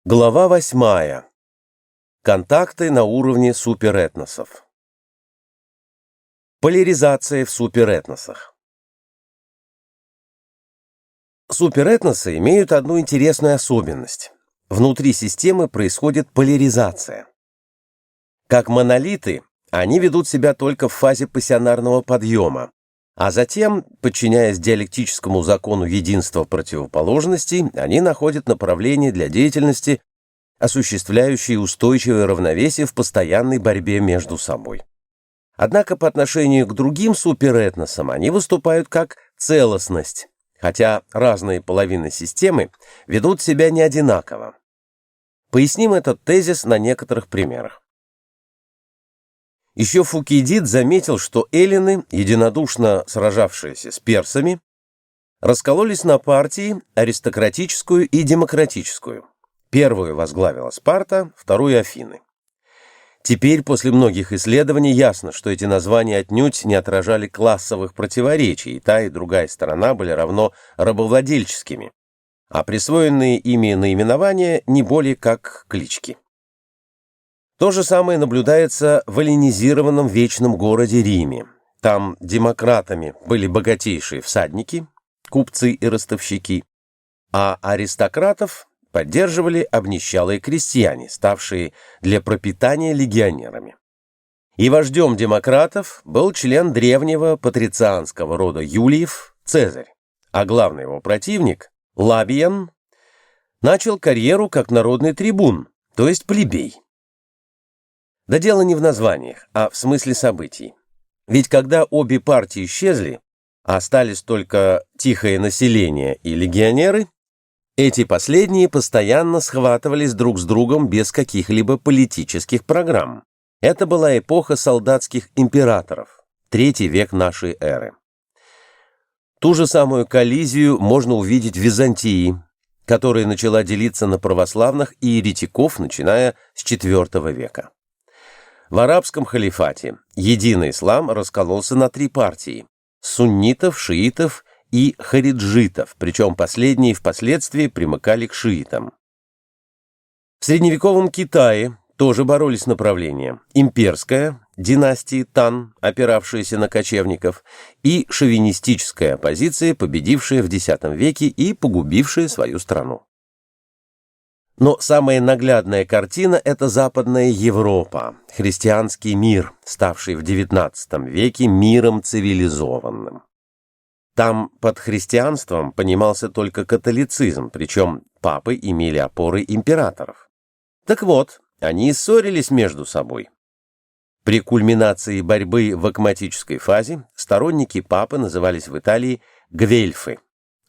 Глава 8. Контакты на уровне суперэтносов. Поляризация в суперэтносах. Суперэтносы имеют одну интересную особенность. Внутри системы происходит поляризация. Как монолиты, они ведут себя только в фазе пассионарного подъема, а затем, подчиняясь диалектическому закону единства противоположностей, они находят направление для деятельности, осуществляющие устойчивое равновесие в постоянной борьбе между собой. Однако по отношению к другим суперэтносам они выступают как целостность, хотя разные половины системы ведут себя не одинаково. Поясним этот тезис на некоторых примерах. Еще Фукидид заметил, что эллины, единодушно сражавшиеся с персами, раскололись на партии аристократическую и демократическую. Первую возглавила Спарта, вторую — Афины. Теперь, после многих исследований, ясно, что эти названия отнюдь не отражали классовых противоречий, и та, и другая сторона были равно рабовладельческими, а присвоенные ими наименования не более как клички. То же самое наблюдается в эллинизированном вечном городе Риме. Там демократами были богатейшие всадники, купцы и ростовщики, а аристократов поддерживали обнищалые крестьяне, ставшие для пропитания легионерами. И вождем демократов был член древнего патрицианского рода Юлиев Цезарь, а главный его противник, Лабиен, начал карьеру как народный трибун, то есть плебей. Да дело не в названиях, а в смысле событий. Ведь когда обе партии исчезли, а остались только тихое население и легионеры, эти последние постоянно схватывались друг с другом без каких-либо политических программ. Это была эпоха солдатских императоров, III век нашей эры. Ту же самую коллизию можно увидеть в Византии, которая начала делиться на православных и еретиков, начиная с IV века. В арабском халифате единый ислам раскололся на три партии – суннитов, шиитов и хариджитов, причем последние впоследствии примыкали к шиитам. В средневековом Китае тоже боролись направления – имперская, династии Тан, опиравшаяся на кочевников, и шовинистическая оппозиция, победившая в X веке и погубившая свою страну. Но самая наглядная картина – это Западная Европа, христианский мир, ставший в XIX веке миром цивилизованным. Там под христианством понимался только католицизм, причем папы имели опоры императоров. Так вот, они ссорились между собой. При кульминации борьбы в акматической фазе сторонники папы назывались в Италии гвельфы,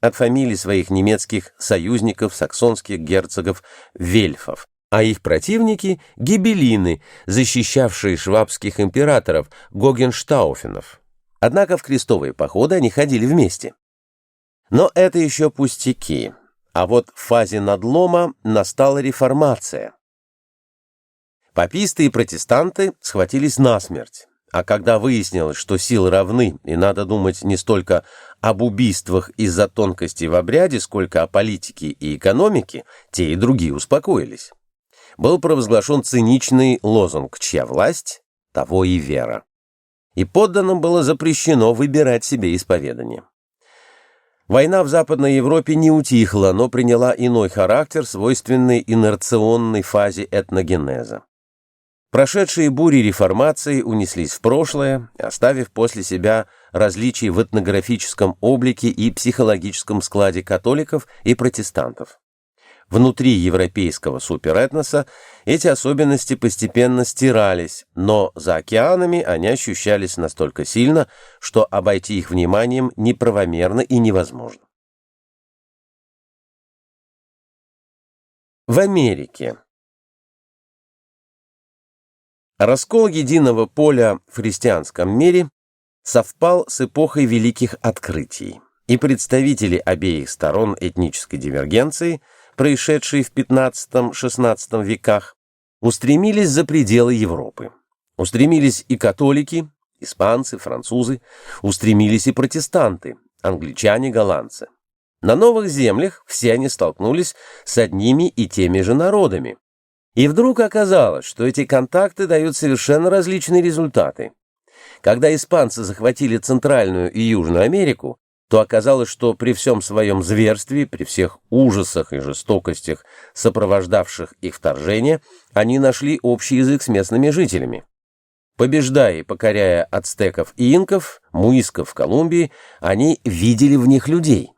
от фамилий своих немецких союзников, саксонских герцогов Вельфов, а их противники – гибеллины, защищавшие швабских императоров Гогенштауфенов. Однако в крестовые походы они ходили вместе. Но это еще пустяки, а вот в фазе надлома настала реформация. Паписты и протестанты схватились насмерть. А когда выяснилось, что силы равны, и надо думать не столько об убийствах из-за тонкостей в обряде, сколько о политике и экономике, те и другие успокоились. Был провозглашен циничный лозунг «Чья власть, того и вера». И подданным было запрещено выбирать себе исповедание. Война в Западной Европе не утихла, но приняла иной характер, свойственный инерционной фазе этногенеза. Прошедшие бури реформации унеслись в прошлое, оставив после себя различия в этнографическом облике и психологическом складе католиков и протестантов. Внутри европейского суперэтноса эти особенности постепенно стирались, но за океанами они ощущались настолько сильно, что обойти их вниманием неправомерно и невозможно. В Америке раскол единого поля в христианском мире совпал с эпохой великих открытий, и представители обеих сторон этнической дивергенции, происшедшие в XV-XVI веках, устремились за пределы Европы. Устремились и католики, испанцы, французы, устремились и протестанты, англичане, голландцы. На новых землях все они столкнулись с одними и теми же народами. И вдруг оказалось, что эти контакты дают совершенно различные результаты. Когда испанцы захватили Центральную и Южную Америку, то оказалось, что при всем своем зверстве, при всех ужасах и жестокостях, сопровождавших их вторжение, они нашли общий язык с местными жителями. Побеждая и покоряя ацтеков и инков, муисков в Колумбии, они видели в них людей.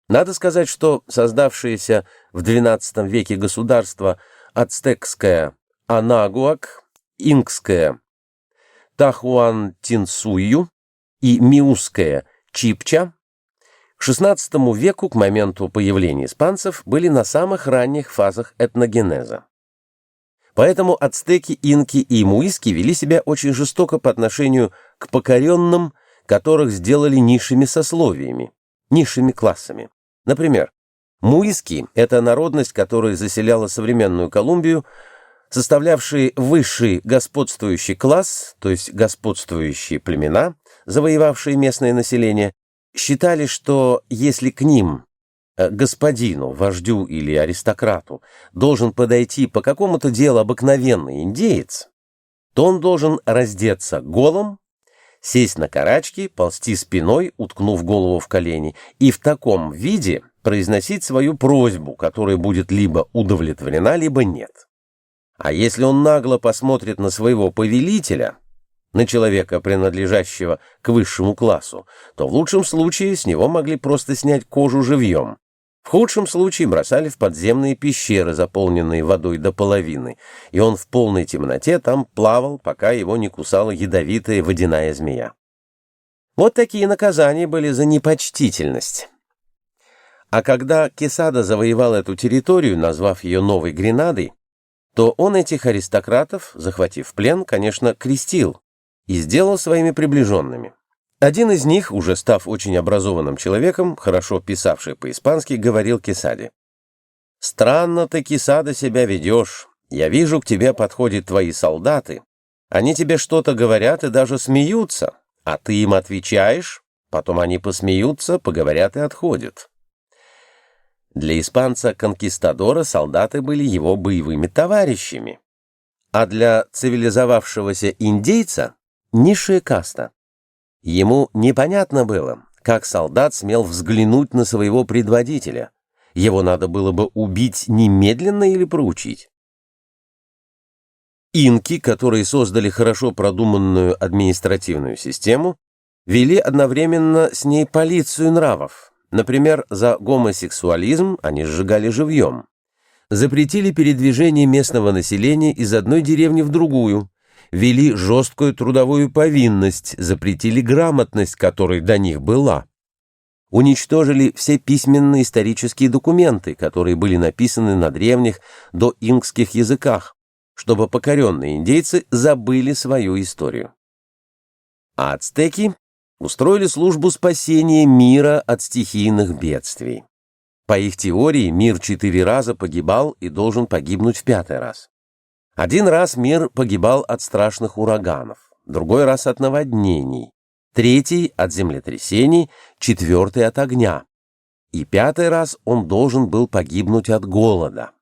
Надо сказать, что создавшееся в XII веке государство ацтекское Анагуак, инкское Тахуантинсуйю и миуское Чипча к XVI веку, к моменту появления испанцев, были на самых ранних фазах этногенеза. Поэтому ацтеки, инки и муиски вели себя очень жестоко по отношению к покоренным, которых сделали низшими сословиями, низшими классами. Например, муиски – это народность, которая заселяла современную Колумбию, составлявшие высший господствующий класс, то есть господствующие племена, завоевавшие местное население, считали, что если к ним, господину, вождю или аристократу, должен подойти по какому-то делу обыкновенный индеец, то он должен раздеться голым, сесть на карачки, ползти спиной, уткнув голову в колени, и в таком виде произносить свою просьбу, которая будет либо удовлетворена, либо нет. А если он нагло посмотрит на своего повелителя, на человека, принадлежащего к высшему классу, то в лучшем случае с него могли просто снять кожу живьем. В худшем случае бросали в подземные пещеры, заполненные водой до половины, и он в полной темноте там плавал, пока его не кусала ядовитая водяная змея. Вот такие наказания были за непочтительность. А когда Quesada завоевал эту территорию, назвав ее Новой Гренадой, то он этих аристократов, захватив в плен, конечно, крестил и сделал своими приближенными. Один из них, уже став очень образованным человеком, хорошо писавший по-испански, говорил Quesade: «Странно ты, Quesada, себя ведешь. Я вижу, к тебе подходят твои солдаты. Они тебе что-то говорят и даже смеются, а ты им отвечаешь, потом они посмеются, поговорят и отходят». Для испанца-конкистадора солдаты были его боевыми товарищами, а для цивилизовавшегося индейца — низшая каста. Ему непонятно было, как солдат смел взглянуть на своего предводителя. Его надо было бы убить немедленно или проучить. Инки, которые создали хорошо продуманную административную систему, вели одновременно с ней полицию нравов. Например, за гомосексуализм они сжигали живьем. Запретили передвижение местного населения из одной деревни в другую. Ввели жесткую трудовую повинность, запретили грамотность, которой до них была. Уничтожили все письменные исторические документы, которые были написаны на древних доинкских языках, чтобы покоренные индейцы забыли свою историю. А ацтеки устроили службу спасения мира от стихийных бедствий. По их теории, мир 4 раза погибал и должен погибнуть в 5-й раз. Один раз мир погибал от страшных ураганов, другой раз от наводнений, 3-й от землетрясений, 4-й от огня, и 5-й раз он должен был погибнуть от голода.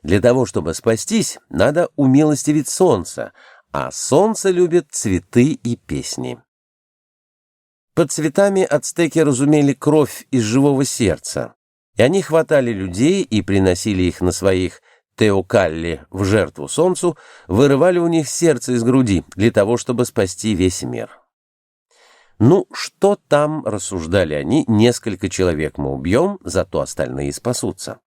Для того, чтобы спастись, надо умилостивить солнце, а солнце любит цветы и песни. Под цветами ацтеки разумели кровь из живого сердца, и они хватали людей и приносили их на своих теокалли в жертву солнцу, вырывали у них сердце из груди для того, чтобы спасти весь мир. Ну, что там, рассуждали они, несколько человек мы убьем, зато остальные спасутся.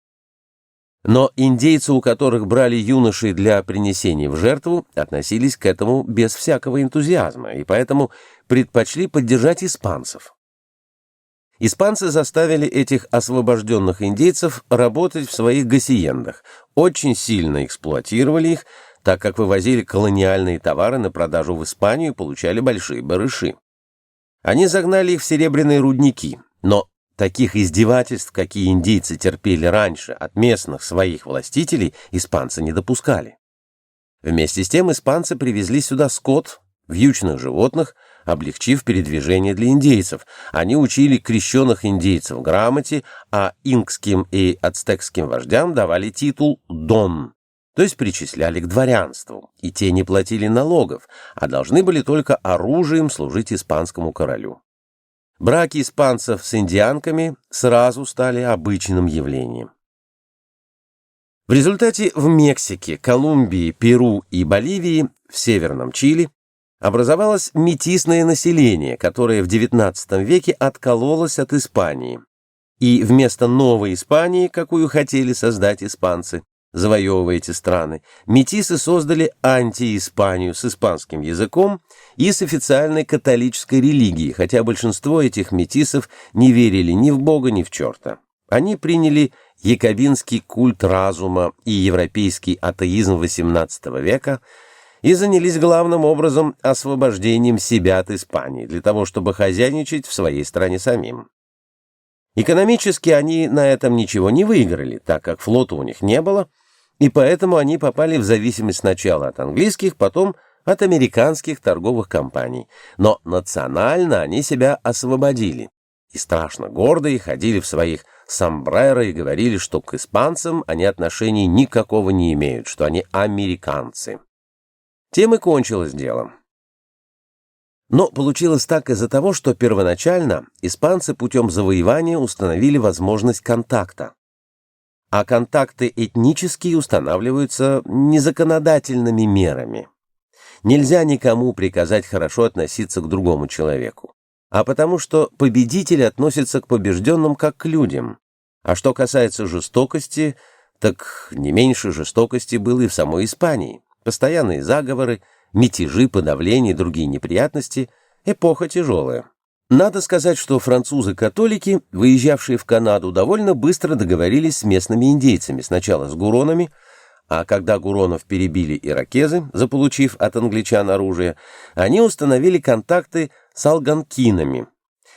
Но индейцы, у которых брали юношей для принесения в жертву, относились к этому без всякого энтузиазма, и поэтому предпочли поддержать испанцев. Испанцы заставили этих освобожденных индейцев работать в своих гасиендах, очень сильно эксплуатировали их, так как вывозили колониальные товары на продажу в Испанию и получали большие барыши. Они загнали их в серебряные рудники, но таких издевательств, какие индейцы терпели раньше от местных своих властителей, испанцы не допускали. Вместе с тем испанцы привезли сюда скот, вьючных животных, облегчив передвижение для индейцев. Они учили крещенных индейцев грамоте, а инкским и ацтекским вождям давали титул «дон», то есть причисляли к дворянству, и те не платили налогов, а должны были только оружием служить испанскому королю. Браки испанцев с индианками сразу стали обычным явлением. В результате в Мексике, Колумбии, Перу и Боливии, в Северном Чили, образовалось метисное население, которое в XIX веке откололось от Испании. И вместо новой Испании, какую хотели создать испанцы, завоевывая эти страны, метисы создали анти-Испанию с испанским языком и с официальной католической религией, хотя большинство этих метисов не верили ни в Бога, ни в черта. Они приняли якобинский культ разума и европейский атеизм XVIII века и занялись главным образом освобождением себя от Испании, для того, чтобы хозяйничать в своей стране самим. Экономически они на этом ничего не выиграли, так как флота у них не было, и поэтому они попали в зависимость сначала от английских, потом от американских торговых компаний. Но национально они себя освободили. И страшно гордые ходили в своих сомбреро и говорили, что к испанцам они отношений никакого не имеют, что они американцы. Тем и кончилось дело. Но получилось так из-за того, что первоначально испанцы путем завоевания установили возможность контакта. А контакты этнические устанавливаются незаконодательными мерами. Нельзя никому приказать хорошо относиться к другому человеку, а потому что победители относятся к побежденным как к людям. А что касается жестокости, так не меньше жестокости было и в самой Испании. Постоянные заговоры, мятежи, подавления и другие неприятности – эпоха тяжелая. Надо сказать, что французы-католики, выезжавшие в Канаду, довольно быстро договорились с местными индейцами, сначала с гуронами, а когда гуронов перебили иракезы, заполучив от англичан оружие, они установили контакты с алганкинами,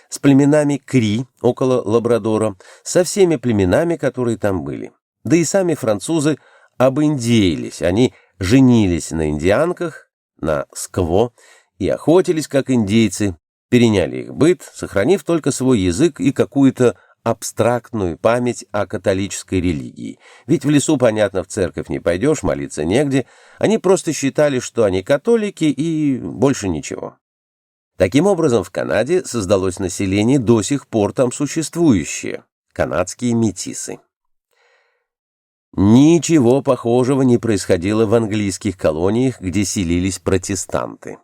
с племенами Кри около Лабрадора, со всеми племенами, которые там были. Да и сами французы обиндеились, они женились на индианках, на скво, и охотились как индейцы, переняли их быт, сохранив только свой язык и какую-то абстрактную память о католической религии. Ведь в лесу, понятно, в церковь не пойдешь, молиться негде. Они просто считали, что они католики и больше ничего. Таким образом, в Канаде создалось население, до сих пор там существующее – канадские метисы. Ничего похожего не происходило в английских колониях, где селились протестанты.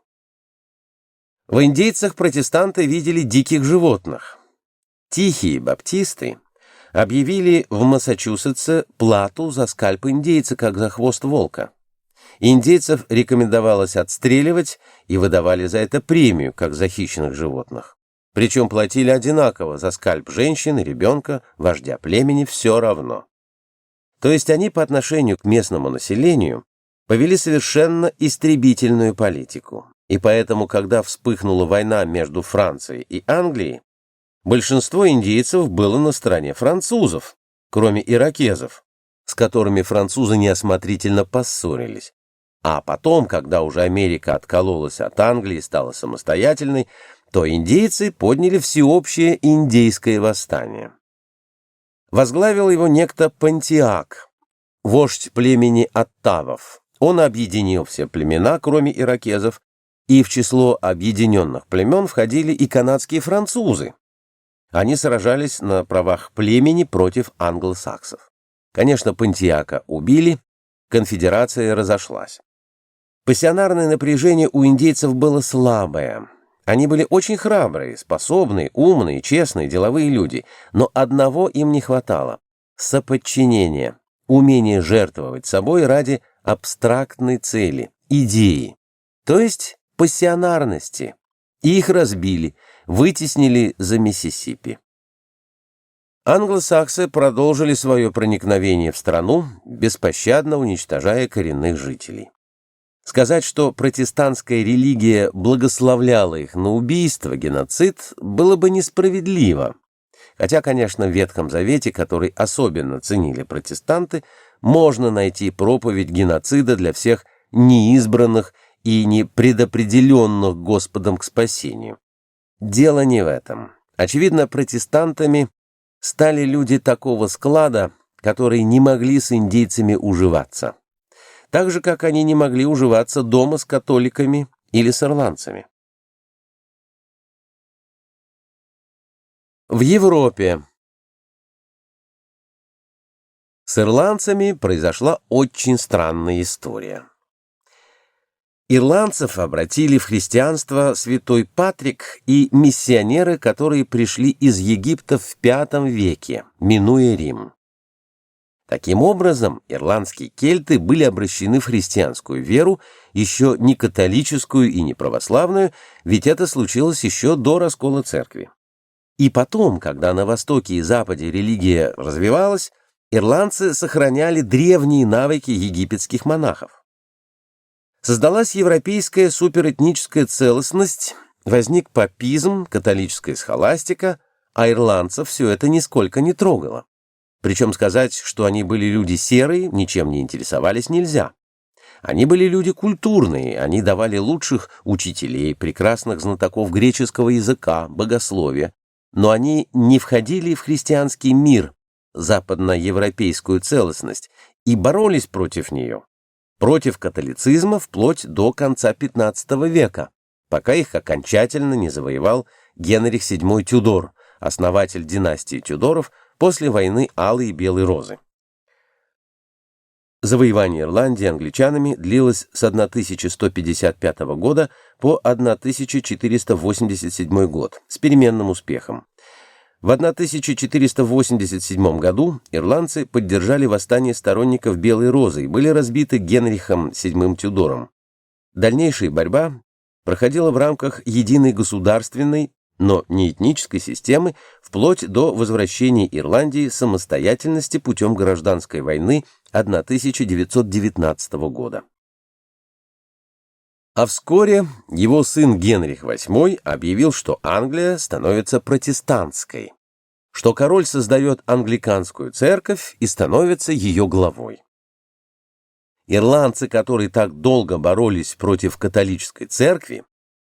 В индейцах протестанты видели диких животных. Тихие баптисты объявили в Массачусетсе плату за скальп индейца, как за хвост волка. Индейцев рекомендовалось отстреливать и выдавали за это премию, как за хищных животных. Причем платили одинаково за скальп женщины, ребенка, вождя племени, все равно. То есть они по отношению к местному населению повели совершенно истребительную политику. И поэтому, когда вспыхнула война между Францией и Англией, большинство индейцев было на стороне французов, кроме иракезов, с которыми французы неосмотрительно поссорились. А потом, когда уже Америка откололась от Англии и стала самостоятельной, то индейцы подняли всеобщее индейское восстание. Возглавил его некто Понтиак, вождь племени оттавов. Он объединил все племена, кроме иракезов, и в число объединенных племен входили и канадские французы. Они сражались на правах племени против англосаксов. Конечно, Понтиака убили, конфедерация разошлась. Пассионарное напряжение у индейцев было слабое. Они были очень храбрые, способные, умные, честные, деловые люди, но одного им не хватало – соподчинения, умения жертвовать собой ради абстрактной цели, идеи, то есть пассионарности. Их разбили, вытеснили за Миссисипи. Англосаксы продолжили свое проникновение в страну, беспощадно уничтожая коренных жителей. Сказать, что протестантская религия благословляла их на убийство, геноцид, было бы несправедливо. Хотя, конечно, в Ветхом Завете, который особенно ценили протестанты, можно найти проповедь геноцида для всех неизбранных и не предопределенных Господом к спасению. Дело не в этом. Очевидно, протестантами стали люди такого склада, которые не могли с индейцами уживаться. Так же, как они не могли уживаться дома с католиками или с ирландцами. В Европе с ирландцами произошла очень странная история. Ирландцев обратили в христианство святой Патрик и миссионеры, которые пришли из Египта в V веке, минуя Рим. Таким образом, ирландские кельты были обращены в христианскую веру, еще не католическую и не православную, ведь это случилось еще до раскола церкви. И потом, когда на Востоке и Западе религия развивалась, ирландцы сохраняли древние навыки египетских монахов. Создалась европейская суперэтническая целостность, возник папизм, католическая схоластика, а ирландцев все это нисколько не трогало. Причем сказать, что они были люди серые, ничем не интересовались, нельзя. Они были люди культурные, они давали лучших учителей, прекрасных знатоков греческого языка, богословия, но они не входили в христианский мир, западноевропейскую целостность, и боролись против нее. Против католицизма вплоть до конца XV века, пока их окончательно не завоевал Генрих VII Тюдор, основатель династии Тюдоров после войны Алой и Белой Розы. Завоевание Ирландии англичанами длилось с 1155 года по 1487 год с переменным успехом. В 1487 году ирландцы поддержали восстание сторонников Белой Розы и были разбиты Генрихом VII Тюдором. Дальнейшая борьба проходила в рамках единой государственной, но не этнической системы, вплоть до возвращения Ирландии самостоятельности путем гражданской войны 1919 года. А вскоре его сын Генрих VIII объявил, что Англия становится протестантской, что король создает англиканскую церковь и становится ее главой. Ирландцы, которые так долго боролись против католической церкви,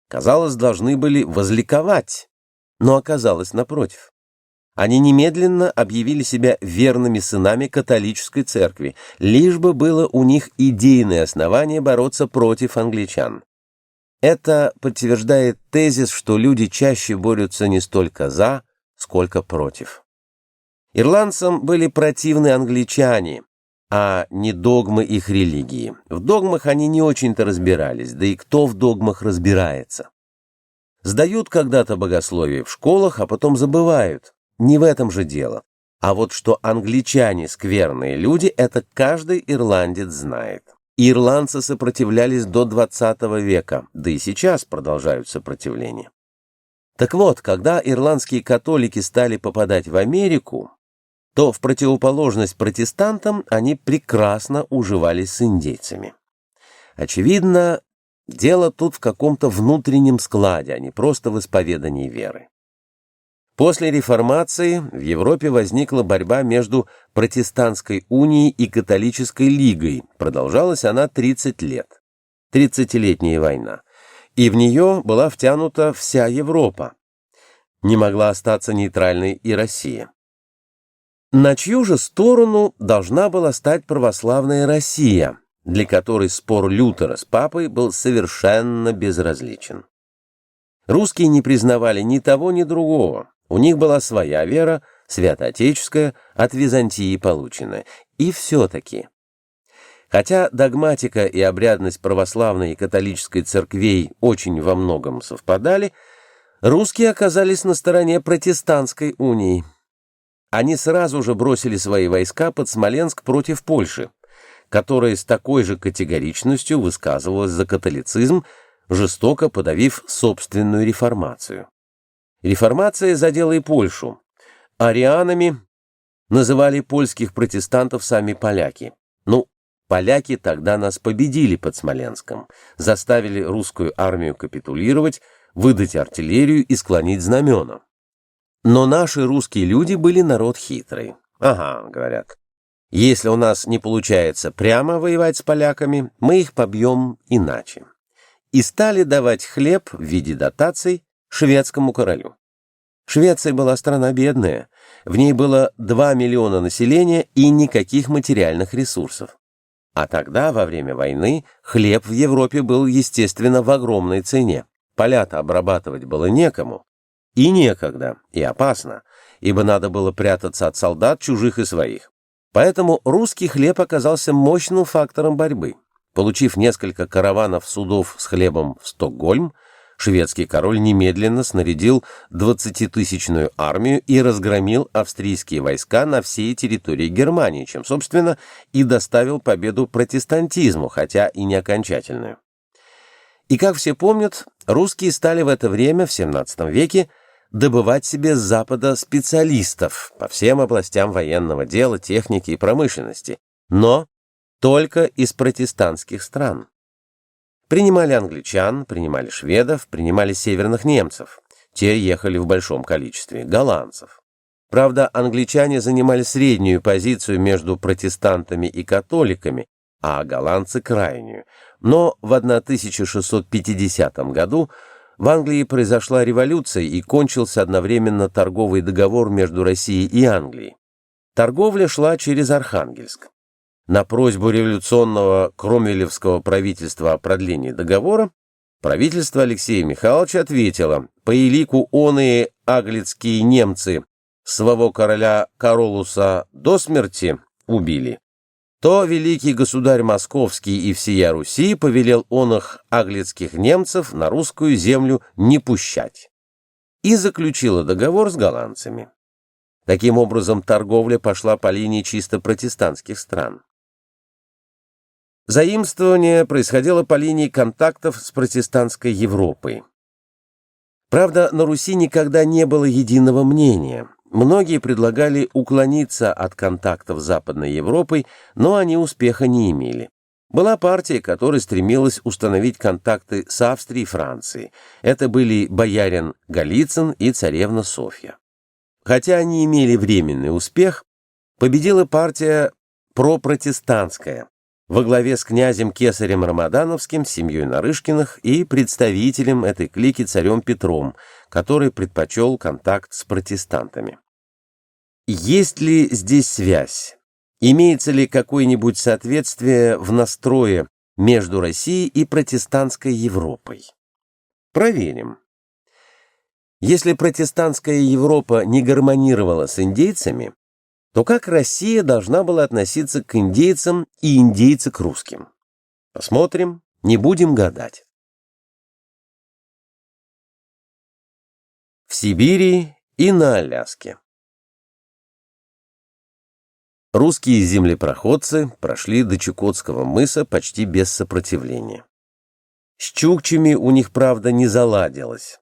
казалось, должны были возликовать, но оказалось напротив. Они немедленно объявили себя верными сынами католической церкви, лишь бы было у них идейное основание бороться против англичан. Это подтверждает тезис, что люди чаще борются не столько за, сколько против. Ирландцам были противны англичане, а не догмы их религии. В догмах они не очень-то разбирались, да и кто в догмах разбирается? Сдают когда-то богословие в школах, а потом забывают. Не в этом же дело. А вот что англичане скверные люди, это каждый ирландец знает. Ирландцы сопротивлялись до XX века, да и сейчас продолжают сопротивление. Так вот, когда ирландские католики стали попадать в Америку, то в противоположность протестантам они прекрасно уживались с индейцами. Очевидно, дело тут в каком-то внутреннем складе, а не просто в исповедании веры. После реформации в Европе возникла борьба между протестантской унией и католической лигой. Продолжалась она 30 лет. 30-летняя война. И в нее была втянута вся Европа. Не могла остаться нейтральной и Россия. На чью же сторону должна была стать православная Россия, для которой спор Лютера с папой был совершенно безразличен? Русские не признавали ни того, ни другого. У них была своя вера, святоотеческая, от Византии полученная. И все-таки. Хотя догматика и обрядность православной и католической церквей очень во многом совпадали, русские оказались на стороне протестантской унии. Они сразу же бросили свои войска под Смоленск против Польши, которая с такой же категоричностью высказывалась за католицизм, жестоко подавив собственную реформацию. Реформация задела и Польшу. Арианами называли польских протестантов сами поляки. Поляки тогда нас победили под Смоленском, заставили русскую армию капитулировать, выдать артиллерию и склонить знамена. Но наши русские люди были народ хитрый. Ага, говорят, если у нас не получается прямо воевать с поляками, мы их побьем иначе. и стали давать хлеб в виде дотаций шведскому королю. Швеция была страна бедная, в ней было 2 миллиона населения и никаких материальных ресурсов. А тогда, во время войны, хлеб в Европе был, естественно, в огромной цене. Поля-то обрабатывать было некому. И некогда, и опасно, ибо надо было прятаться от солдат чужих и своих. Поэтому русский хлеб оказался мощным фактором борьбы. Получив несколько караванов судов с хлебом в Стокгольм, шведский король немедленно снарядил 20-тысячную армию и разгромил австрийские войска на всей территории Германии, чем, собственно, и доставил победу протестантизму, хотя и не окончательную. И, как все помнят, русские стали в это время, в XVII веке, добывать себе с Запада специалистов по всем областям военного дела, техники и промышленности, но только из протестантских стран. Принимали англичан, принимали шведов, принимали северных немцев. Те ехали в большом количестве, голландцев. Правда, англичане занимали среднюю позицию между протестантами и католиками, а голландцы — крайнюю. Но в 1650 году в Англии произошла революция и кончился одновременно торговый договор между Россией и Англией. Торговля шла через Архангельск. На просьбу революционного кромвелевского правительства о продлении договора правительство Алексея Михайловича ответило: по елику оные аглицкие немцы своего короля Каролуса до смерти убили, то великий государь Московский и всея Руси повелел оных аглицких немцев на русскую землю не пущать. И заключила договор с голландцами. Таким образом, торговля пошла по линии чисто протестантских стран. Заимствование происходило по линии контактов с протестантской Европой. Правда, на Руси никогда не было единого мнения. Многие предлагали уклониться от контактов с Западной Европой, но они успеха не имели. Была партия, которая стремилась установить контакты с Австрией и Францией. Это были боярин Голицын и царевна Софья. Хотя они имели временный успех, победила партия пропротестантская во главе с князем Кесарем Рамадановским, семьей Нарышкиных и представителем этой клики царем Петром, который предпочел контакт с протестантами. Есть ли здесь связь? Имеется ли какое-нибудь соответствие в настрое между Россией и протестантской Европой? Проверим. Если протестантская Европа не гармонировала с индейцами, то как Россия должна была относиться к индейцам и индейцы к русским? Посмотрим, не будем гадать. В Сибири и на Аляске. Русские землепроходцы прошли до Чукотского мыса почти без сопротивления. С чукчами у них, правда, не заладилось.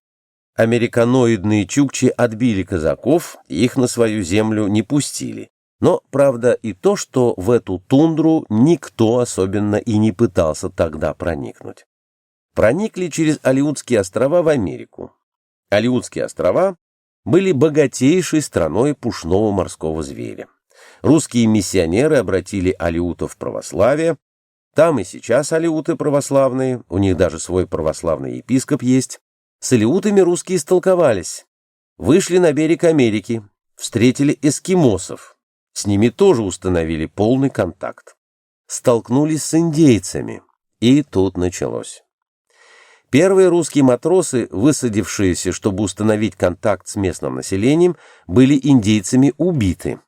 Американоидные чукчи отбили казаков, и их на свою землю не пустили. Но, правда, и то, что в эту тундру никто особенно и не пытался тогда проникнуть. Проникли через Алеутские острова в Америку. Алеутские острова были богатейшей страной пушного морского зверя. Русские миссионеры обратили алеутов в православие. Там и сейчас алеуты православные, у них даже свой православный епископ есть. С алеутами русские столковались, вышли на берег Америки, встретили эскимосов, с ними тоже установили полный контакт. Столкнулись с индейцами, и тут началось. Первые русские матросы, высадившиеся, чтобы установить контакт с местным населением, были индейцами убиты.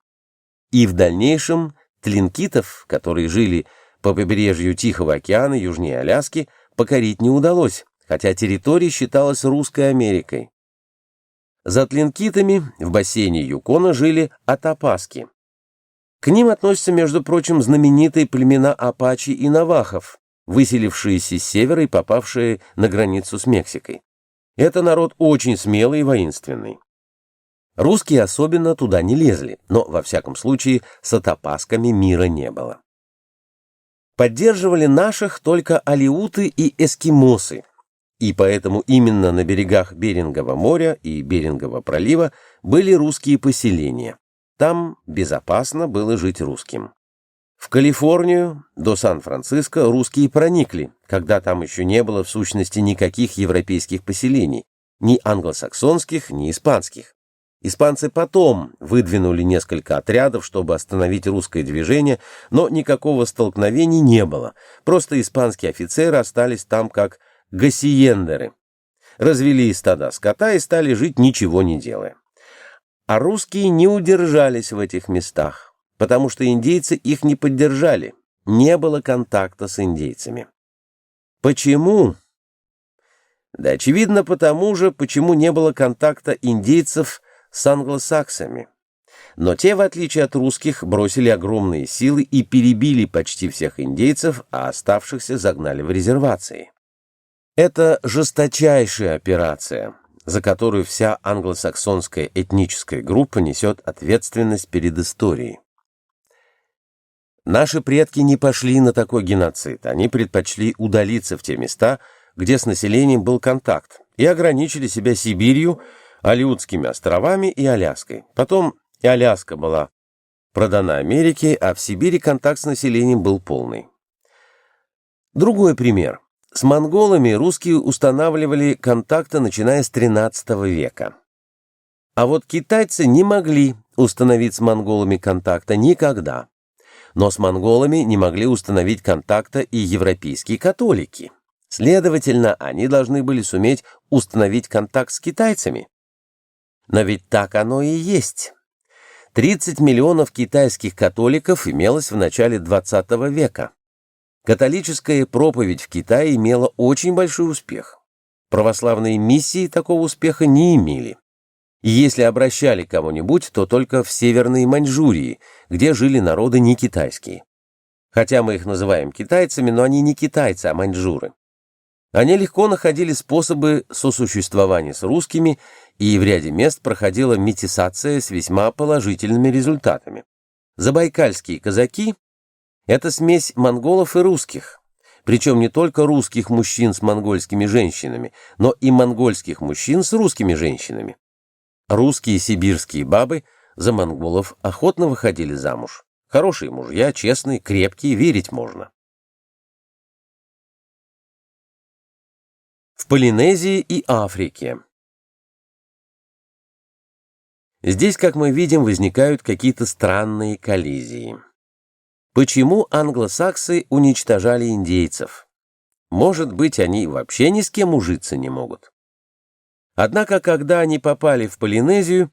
И в дальнейшем тлинкитов, которые жили по побережью Тихого океана южнее Аляски, покорить не удалось, хотя территория считалась русской Америкой. За тлинкитами в бассейне Юкона жили атапаски. К ним относятся, между прочим, знаменитые племена апачи и навахов, выселившиеся с севера и попавшие на границу с Мексикой. Это народ очень смелый и воинственный. Русские особенно туда не лезли, но, во всяком случае, с атапасками мира не было. Поддерживали наших только алеуты и эскимосы, и поэтому именно на берегах Берингового моря и Берингового пролива были русские поселения. Там безопасно было жить русским. В Калифорнию до Сан-Франциско русские проникли, когда там еще не было в сущности никаких европейских поселений, ни англосаксонских, ни испанских. Испанцы потом выдвинули несколько отрядов, чтобы остановить русское движение, но никакого столкновений не было. Просто испанские офицеры остались там как гасиендеры. Развели стада скота и стали жить, ничего не делая. А русские не удержались в этих местах, потому что индейцы их не поддержали. Не было контакта с индейцами. Почему? Да, очевидно, потому же, почему не было контакта индейцев с англосаксами. Но те, в отличие от русских, бросили огромные силы и перебили почти всех индейцев, а оставшихся загнали в резервации. Это жесточайшая операция, за которую вся англосаксонская этническая группа несет ответственность перед историей. Наши предки не пошли на такой геноцид, они предпочли удалиться в те места, где с населением был контакт, и ограничили себя Сибирью, Алеутскими островами и Аляской. Потом и Аляска была продана Америке, а в Сибири контакт с населением был полный. Другой пример. С монголами русские устанавливали контакты, начиная с XIII века. А вот китайцы не могли установить с монголами контакта никогда. Но с монголами не могли установить контакта и европейские католики. Следовательно, они должны были суметь установить контакт с китайцами. Но ведь так оно и есть. 30 миллионов китайских католиков имелось в начале XX века. Католическая проповедь в Китае имела очень большой успех. Православные миссии такого успеха не имели. И если обращали кого-нибудь, то только в Северной Маньчжурии, где жили народы не китайские. Хотя мы их называем китайцами, но они не китайцы, а маньчжуры. Они легко находили способы сосуществования с русскими, и в ряде мест проходила метисация с весьма положительными результатами. Забайкальские казаки – это смесь монголов и русских, причем не только русских мужчин с монгольскими женщинами, но и монгольских мужчин с русскими женщинами. Русские сибирские бабы за монголов охотно выходили замуж. Хорошие мужья, честные, крепкие, верить можно. В Полинезии и Африке. Здесь, как мы видим, возникают какие-то странные коллизии. Почему англосаксы уничтожали индейцев? Может быть, они вообще ни с кем ужиться не могут. Однако, когда они попали в Полинезию,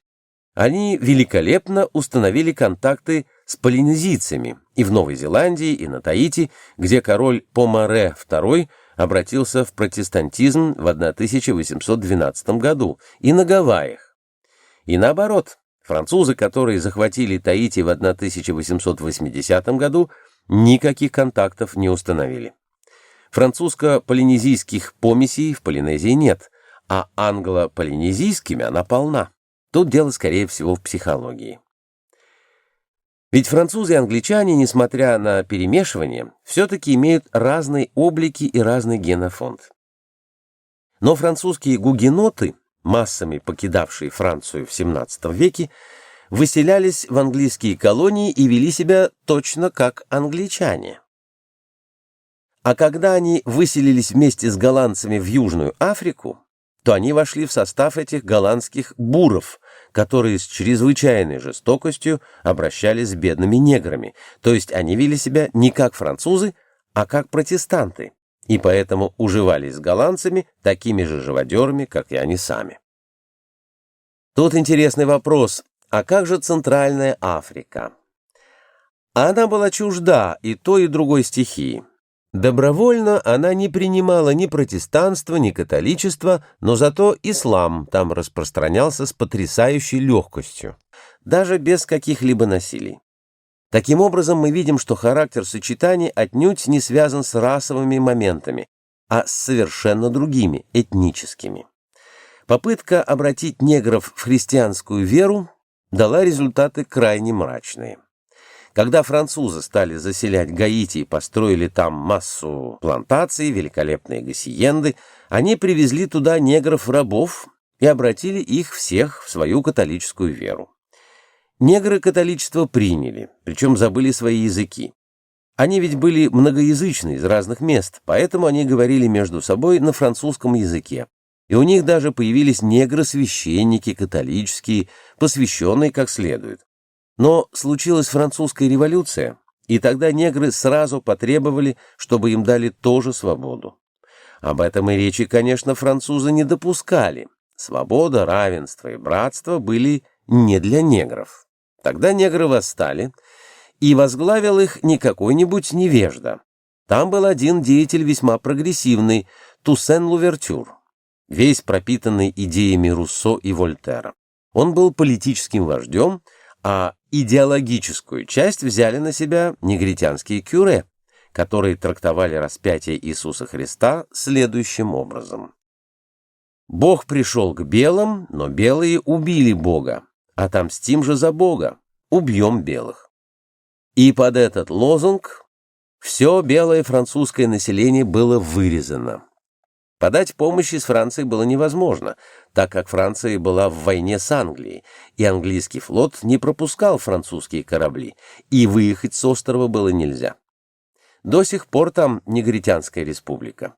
они великолепно установили контакты с полинезийцами и в Новой Зеландии, и на Таити, где король Помаре II обратился в протестантизм в 1812 году, и на Гавайях. И наоборот, французы, которые захватили Таити в 1880 году, никаких контактов не установили. Французско-полинезийских помесей в Полинезии нет, а англо-полинезийскими она полна. Тут дело, скорее всего, в психологии. Ведь французы и англичане, несмотря на перемешивание, все-таки имеют разные облики и разный генофонд. Но французские гугеноты, массами покидавшие Францию в XVII веке, выселялись в английские колонии и вели себя точно как англичане. А когда они выселились вместе с голландцами в Южную Африку, то они вошли в состав этих голландских буров, которые с чрезвычайной жестокостью обращались с бедными неграми, то есть они вели себя не как французы, а как протестанты, и поэтому уживались с голландцами такими же живодерами, как и они сами. Тут интересный вопрос, а как же Центральная Африка? Она была чужда и той, и другой стихии. Добровольно она не принимала ни протестанства, ни католичества, но зато ислам там распространялся с потрясающей легкостью, даже без каких-либо насилий. Таким образом, мы видим, что характер сочетаний отнюдь не связан с расовыми моментами, а с совершенно другими, этническими. Попытка обратить негров в христианскую веру дала результаты крайне мрачные. Когда французы стали заселять Гаити и построили там массу плантаций, великолепные гасиенды, они привезли туда негров-рабов и обратили их всех в свою католическую веру. Негры католичество приняли, причем забыли свои языки. Они ведь были многоязычны из разных мест, поэтому они говорили между собой на французском языке. И у них даже появились негры-священники католические, посвященные как следует. Но случилась французская революция, и тогда негры сразу потребовали, чтобы им дали тоже свободу. Об этом и речи, конечно, французы не допускали. Свобода, равенство и братство были не для негров. Тогда негры восстали, и возглавил их не какой-нибудь невежда. Там был один деятель весьма прогрессивный, Туссен Лувертюр, весь пропитанный идеями Руссо и Вольтера. Он был политическим вождем, а идеологическую часть взяли на себя негритянские кюре, которые трактовали распятие Иисуса Христа следующим образом. Бог пришел к белым, но белые убили Бога. Отомстим же за Бога, убьем белых. И под этот лозунг все белое французское население было вырезано. Подать помощь из Франции было невозможно, так как Франция была в войне с Англией, и английский флот не пропускал французские корабли, и выехать с острова было нельзя. До сих пор там негритянская республика.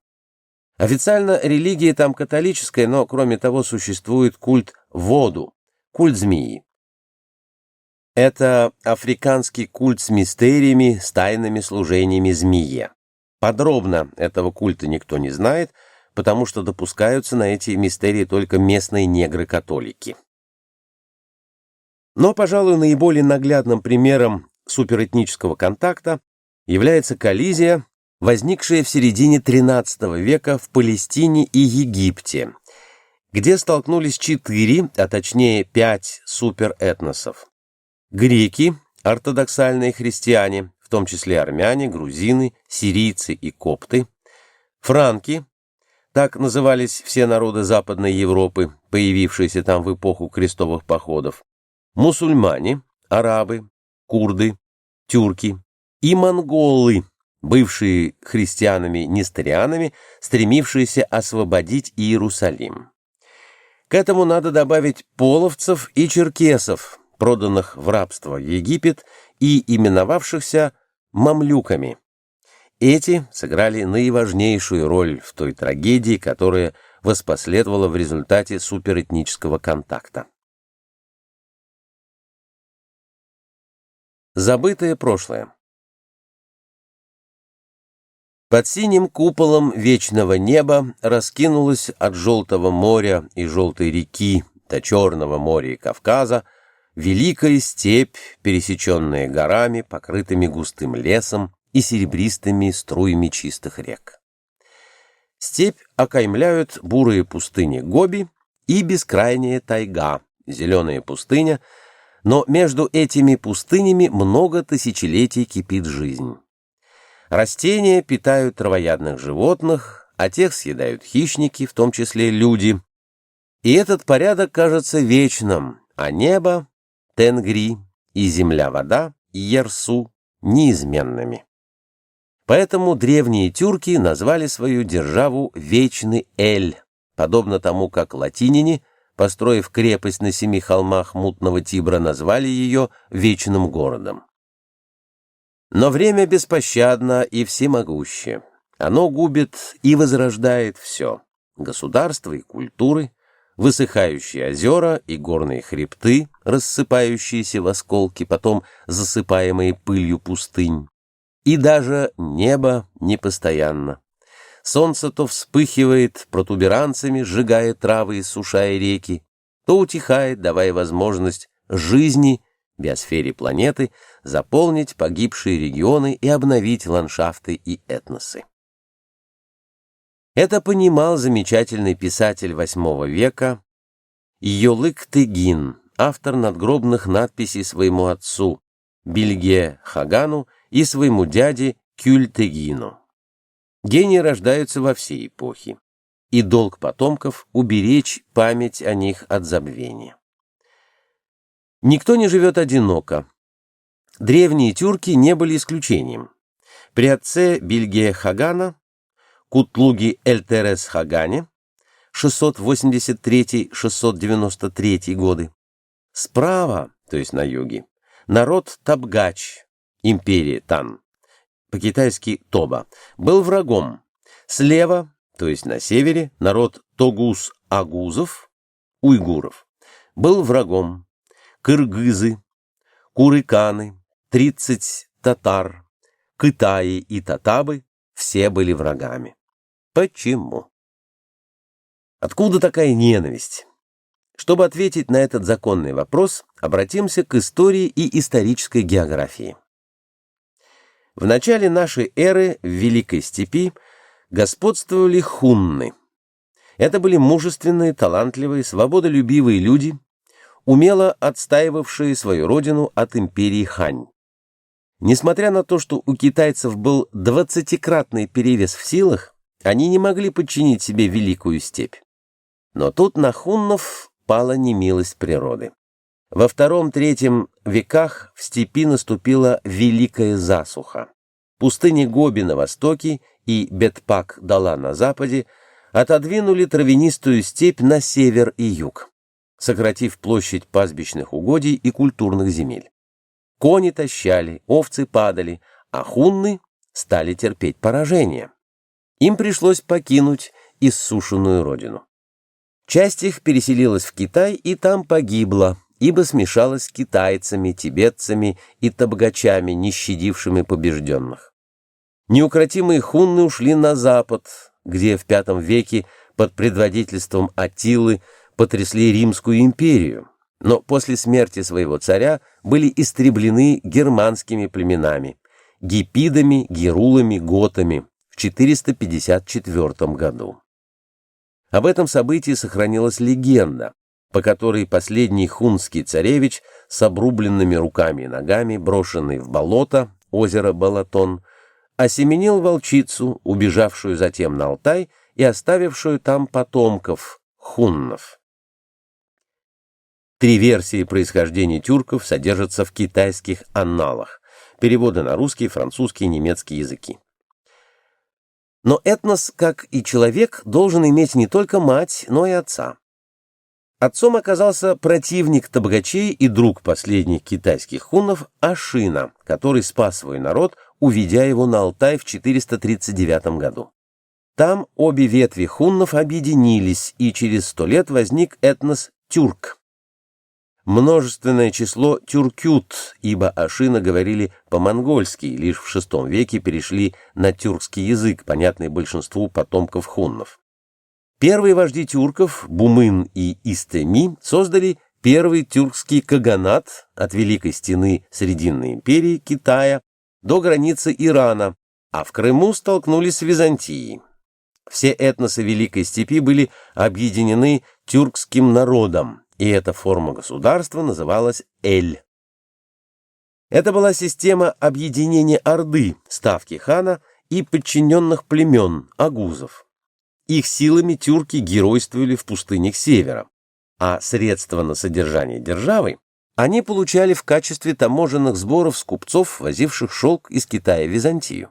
Официально религия там католическая, но кроме того существует культ Воду, культ змеи. Это африканский культ с мистериями, с тайными служениями змее. Подробно этого культа никто не знает, потому что допускаются на эти мистерии только местные негры-католики. Но, пожалуй, наиболее наглядным примером суперэтнического контакта является коллизия, возникшая в середине XIII века в Палестине и Египте, где столкнулись 4, а точнее 5 суперэтносов. Греки, ортодоксальные христиане, в том числе армяне, грузины, сирийцы и копты, франки, так назывались все народы Западной Европы, появившиеся там в эпоху крестовых походов, мусульмане, арабы, курды, тюрки и монголы, бывшие христианами-несторианами, стремившиеся освободить Иерусалим. К этому надо добавить половцев и черкесов, проданных в рабство в Египет и именовавшихся мамлюками. Эти сыграли наиважнейшую роль в той трагедии, которая воспоследовала в результате суперэтнического контакта. Забытое прошлое. Под синим куполом вечного неба раскинулась от Желтого моря и Желтой реки до Черного моря и Кавказа великая степь, пересеченная горами, покрытыми густым лесом и серебристыми струями чистых рек. Степь окаймляют бурые пустыни Гоби и бескрайняя тайга, зеленая пустыня, но между этими пустынями много тысячелетий кипит жизнь. Растения питают травоядных животных, а тех съедают хищники, в том числе люди. И этот порядок кажется вечным, а небо, Тенгри, и земля-вода, Ерсу, неизменными. Поэтому древние тюрки назвали свою державу Вечный Эль, подобно тому, как латиняне, построив крепость на 7 холмах мутного Тибра, назвали ее Вечным городом. Но время беспощадно и всемогуще. Оно губит и возрождает все — государства и культуры, высыхающие озера и горные хребты, рассыпающиеся в осколки, потом засыпаемые пылью пустынь. И даже небо непостоянно. Солнце то вспыхивает протуберанцами, сжигая травы и сушая реки, то утихает, давая возможность жизни, биосфере планеты, заполнить погибшие регионы и обновить ландшафты и этносы. Это понимал замечательный писатель VIII века Йолык-Тегин, автор надгробных надписей своему отцу Бильге-Хагану и своему дяде Кюль-Тегину. Гении рождаются во все эпохи, и долг потомков — уберечь память о них от забвения. Никто не живет одиноко. Древние тюрки не были исключением. При отце Бильге-Хагана, Кутлуги Эльтерес-Хагане, 683-693 годы, справа, то есть на юге, народ Табгач, империя Тан, по-китайски Тоба, был врагом. Слева, то есть на севере, народ Тогуз-Агузов, уйгуров, был врагом. Кыргызы, курыканы, 30 татар, кытаи и татабы все были врагами. Почему? Откуда такая ненависть? Чтобы ответить на этот законный вопрос, обратимся к истории и исторической географии. В начале нашей эры в Великой Степи господствовали хунны. Это были мужественные, талантливые, свободолюбивые люди, умело отстаивавшие свою родину от империи Хань. Несмотря на то, что у китайцев был 20-кратный перевес в силах, они не могли подчинить себе Великую Степь. Но тут на хуннов пала немилость природы. Во II-III веках в степи наступила великая засуха. Пустыни Гоби на востоке и Бетпак-Дала на западе отодвинули травянистую степь на север и юг, сократив площадь пастбищных угодий и культурных земель. Кони тащали, овцы падали, а хунны стали терпеть поражение. Им пришлось покинуть иссушенную родину. Часть их переселилась в Китай и там погибла, ибо смешалась с китайцами, тибетцами и табгачами, не щадившими побежденных. Неукротимые хунны ушли на запад, где в V веке под предводительством Аттилы потрясли Римскую империю, но после смерти своего царя были истреблены германскими племенами – гепидами, герулами, готами в 454 году. Об этом событии сохранилась легенда, по которой последний хунский царевич с обрубленными руками и ногами, брошенный в болото, озеро Балатон, осеменил волчицу, убежавшую затем на Алтай и оставившую там потомков хуннов. 3 версии происхождения тюрков содержатся в китайских анналах, переводы на русский, французский, немецкий языки. Но этнос, как и человек, должен иметь не только мать, но и отца. Отцом оказался противник табгачей и друг последних китайских хуннов Ашина, который спас свой народ, уведя его на Алтай в 439 году. Там обе ветви хуннов объединились, и через 100 лет возник этнос тюрк. Множественное число тюркют, ибо Ашина говорили по-монгольски, и лишь в VI веке перешли на тюркский язык, понятный большинству потомков хуннов. Первые вожди тюрков, Бумын и Истеми, создали первый тюркский каганат от Великой Стены Срединной империи Китая до границы Ирана, а в Крыму столкнулись с Византией. Все этносы Великой Степи были объединены тюркским народом, и эта форма государства называлась Эль. Это была система объединения Орды, ставки хана и подчиненных племен, агузов. Их силами тюрки геройствовали в пустынях севера, а средства на содержание державы они получали в качестве таможенных сборов с купцов, возивших шелк из Китая в Византию.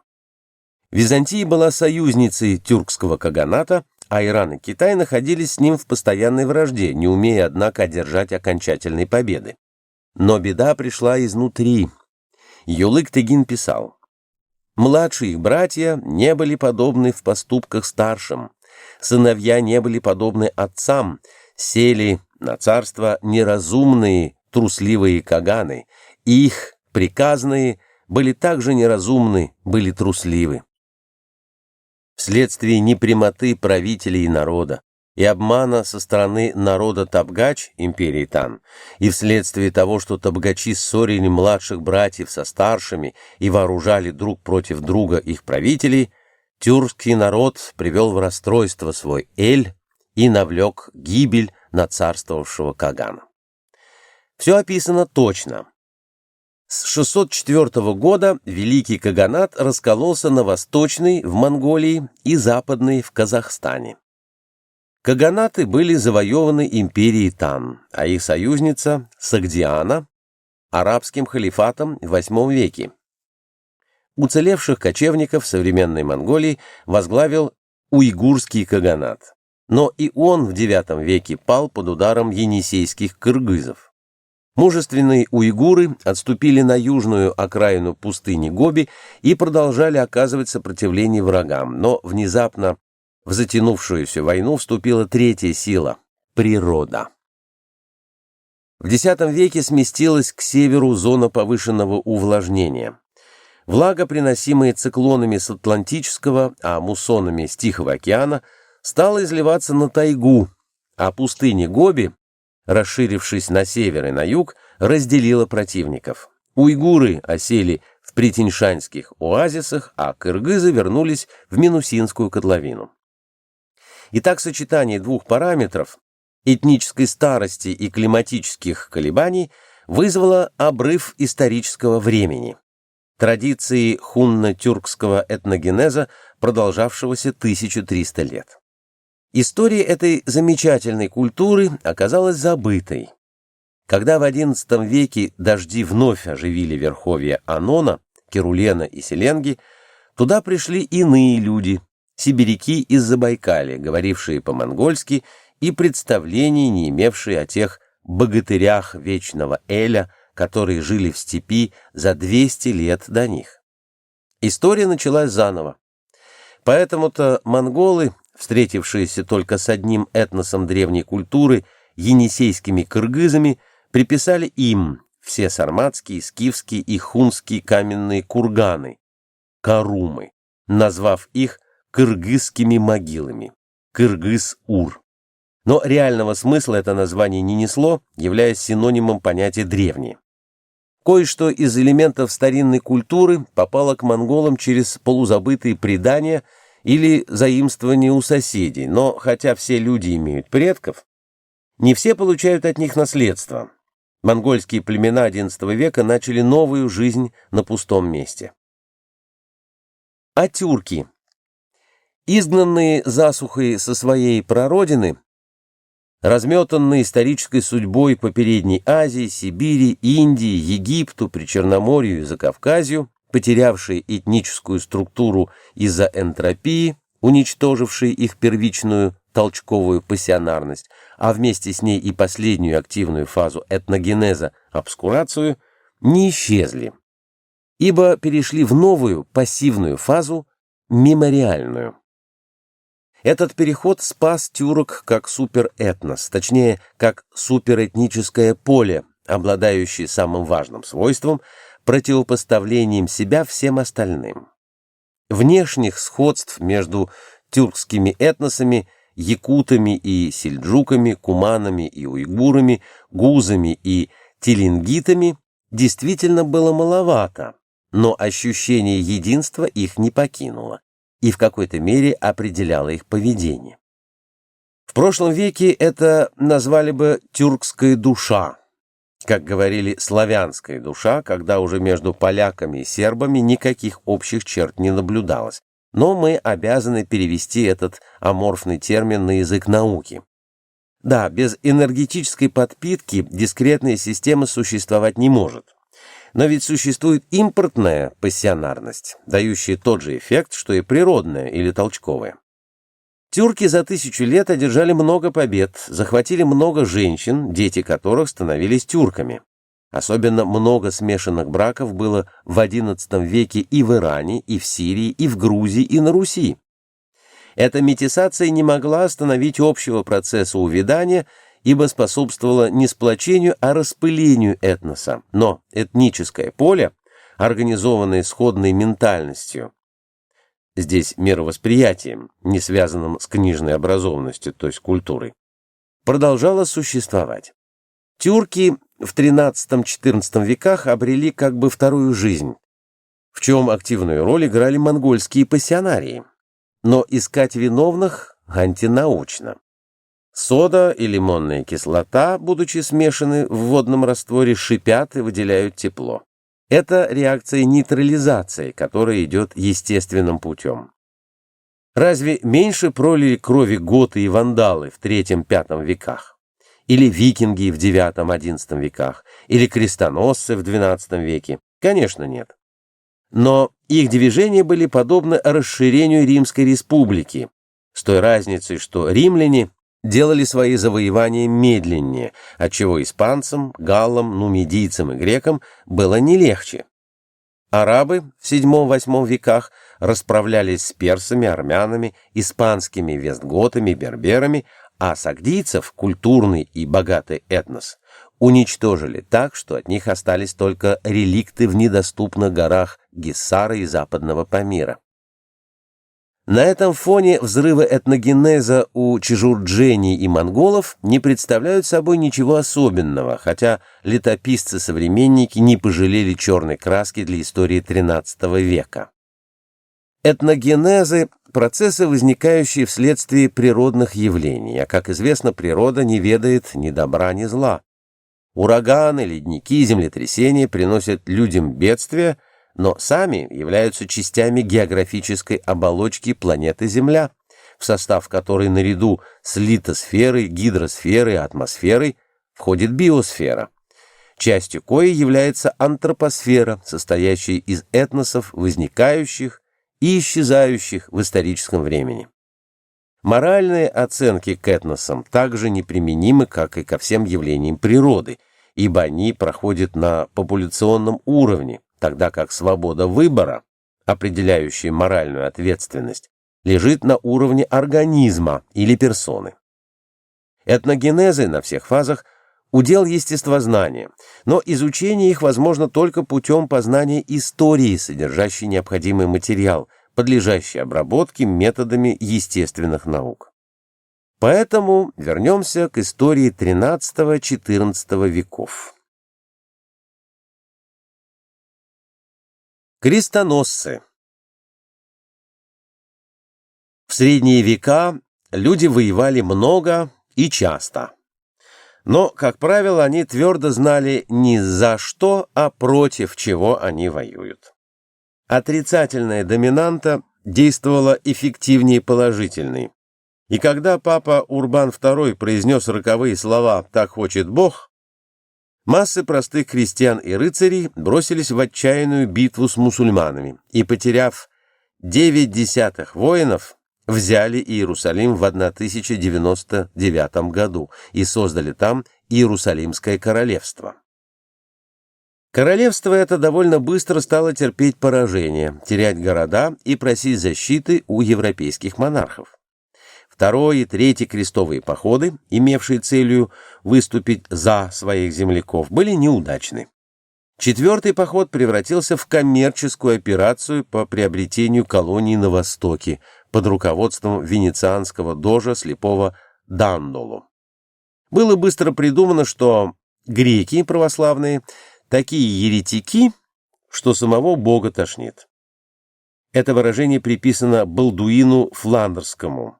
Византия была союзницей тюркского каганата, а Иран и Китай находились с ним в постоянной вражде, не умея, однако, одержать окончательной победы. Но беда пришла изнутри. Юлык-Тегин писал: «Младшие их братья не были подобны в поступках старшим, сыновья не были подобны отцам, сели на царство неразумные, трусливые каганы, и их приказные были также неразумны, были трусливы. Вследствие непрямоты правителей и народа, и обмана со стороны народа Табгач, империи Тан, и вследствие того, что табгачи ссорили младших братьев со старшими и вооружали друг против друга их правителей, тюркский народ привел в расстройство свой Эль и навлек гибель на царствовавшего Кагана». Все описано точно. С 604 года Великий Каганат раскололся на Восточный в Монголии и Западный в Казахстане. Каганаты были завоеваны империей Тан, а их союзница Согдиана – арабским халифатом в VIII веке. Уцелевших кочевников современной Монголии возглавил уйгурский каганат, но и он в IX веке пал под ударом енисейских кыргызов. Мужественные уйгуры отступили на южную окраину пустыни Гоби и продолжали оказывать сопротивление врагам, но внезапно в затянувшуюся войну вступила третья сила – природа. В X веке сместилась к северу зона повышенного увлажнения. Влага, приносимая циклонами с Атлантического, а муссонами с Тихого океана, стала изливаться на тайгу, а пустыня Гоби, расширившись на север и на юг, разделила противников. Уйгуры осели в притиньшанских оазисах, а кыргызы вернулись в Минусинскую котловину. Итак, сочетание двух параметров – этнической старости и климатических колебаний – вызвало обрыв исторического времени, традиции хунно-тюркского этногенеза, продолжавшегося 1300 лет. История этой замечательной культуры оказалась забытой. Когда в XI веке дожди вновь оживили верховья Анона, Керулена и Селенги, туда пришли иные люди, сибиряки из Забайкалья, говорившие по-монгольски и представлений не имевшие о тех богатырях вечного Эля, которые жили в степи за 200 лет до них. История началась заново. Поэтому-то монголы, встретившиеся только с одним этносом древней культуры, енисейскими кыргызами, приписали им все сарматские, скифские и хунские каменные курганы, карумы, назвав их кыргызскими могилами, Кыргыз-Ур. Но реального смысла это название не несло, являясь синонимом понятия «древние». Кое-что из элементов старинной культуры попало к монголам через полузабытые предания или заимствования у соседей, но хотя все люди имеют предков, не все получают от них наследство. Монгольские племена XI века начали новую жизнь на пустом месте. А тюрки, изгнанные засухой со своей прародины, разметанные исторической судьбой по Передней Азии, Сибири, Индии, Египту, Причерноморью и Закавказью, потерявшие этническую структуру из-за энтропии, уничтожившей их первичную толчковую пассионарность, а вместе с ней и последнюю активную фазу этногенеза – обскурацию, не исчезли, ибо перешли в новую пассивную фазу – мемориальную. Этот переход спас тюрок как суперэтнос, точнее, как суперэтническое поле, обладающее самым важным свойством – противопоставлением себя всем остальным. Внешних сходств между тюркскими этносами, якутами и сельджуками, куманами и уйгурами, гузами и тилингитами действительно было маловато, но ощущение единства их не покинуло и в какой-то мере определяло их поведение. В прошлом веке это назвали бы «тюркская душа», как говорили «славянская душа», когда уже между поляками и сербами никаких общих черт не наблюдалось, но мы обязаны перевести этот аморфный термин на язык науки. Да, без энергетической подпитки дискретная система существовать не может. Но ведь существует импортная пассионарность, дающая тот же эффект, что и природная или толчковая. Тюрки за 1000 лет одержали много побед, захватили много женщин, дети которых становились тюрками. Особенно много смешанных браков было в XI веке и в Иране, и в Сирии, и в Грузии, и на Руси. Эта метисация не могла остановить общего процесса увядания, ибо способствовала не сплочению, а распылению этноса. Но этническое поле, организованное сходной ментальностью, здесь мировосприятием, не связанным с книжной образованностью, то есть культурой, продолжало существовать. Тюрки в XIII-XIV веках обрели как бы вторую жизнь, в чем активную роль играли монгольские пассионарии. Но искать виновных антинаучно. Сода и лимонная кислота, будучи смешаны в водном растворе, шипят и выделяют тепло. Это реакция нейтрализации, которая идет естественным путем. Разве меньше пролили крови готы и вандалы в III-V веках? Или викинги в IX-XI веках? Или крестоносцы в XII веке? Конечно, нет. Но их движения были подобны расширению Римской республики, с той разницей, что римляне делали свои завоевания медленнее, отчего испанцам, галлам, нумидийцам и грекам было не легче. Арабы в VII-VIII веках расправлялись с персами, армянами, испанскими вестготами, берберами, а сагдийцев, культурный и богатый этнос, уничтожили так, что от них остались только реликты в недоступных горах Гиссара и Западного Памира. На этом фоне взрывы этногенеза у чжурдженей и монголов не представляют собой ничего особенного, хотя летописцы-современники не пожалели черной краски для истории XIII века. Этногенезы – процессы, возникающие вследствие природных явлений, а, как известно, природа не ведает ни добра, ни зла. Ураганы, ледники, землетрясения приносят людям бедствия, но сами являются частями географической оболочки планеты Земля, в состав которой наряду с литосферой, гидросферой и атмосферой входит биосфера, частью коей является антропосфера, состоящая из этносов, возникающих и исчезающих в историческом времени. Моральные оценки к этносам также неприменимы, как и ко всем явлениям природы, ибо они проходят на популяционном уровне, тогда как свобода выбора, определяющая моральную ответственность, лежит на уровне организма или персоны. Этногенезы на всех фазах – удел естествознания, но изучение их возможно только путем познания истории, содержащей необходимый материал, подлежащий обработке методами естественных наук. Поэтому вернемся к истории XIII-XIV веков. Крестоносцы. В средние века люди воевали много и часто. Но, как правило, они твердо знали не за что, а против чего они воюют. Отрицательная доминанта действовала эффективнее положительной. И когда папа Урбан II произнес роковые слова «Так хочет Бог», массы простых крестьян и рыцарей бросились в отчаянную битву с мусульманами и, потеряв 90 воинов, взяли Иерусалим в 1099 году и создали там Иерусалимское королевство. Королевство это довольно быстро стало терпеть поражение, терять города и просить защиты у европейских монархов. Второй и третий крестовые походы, имевшие целью выступить за своих земляков, были неудачны. Четвертый поход превратился в коммерческую операцию по приобретению колоний на Востоке под руководством венецианского дожа слепого Дандоло. Было быстро придумано, что греки православные такие еретики, что самого Бога тошнит. Это выражение приписано Балдуину Фландерскому,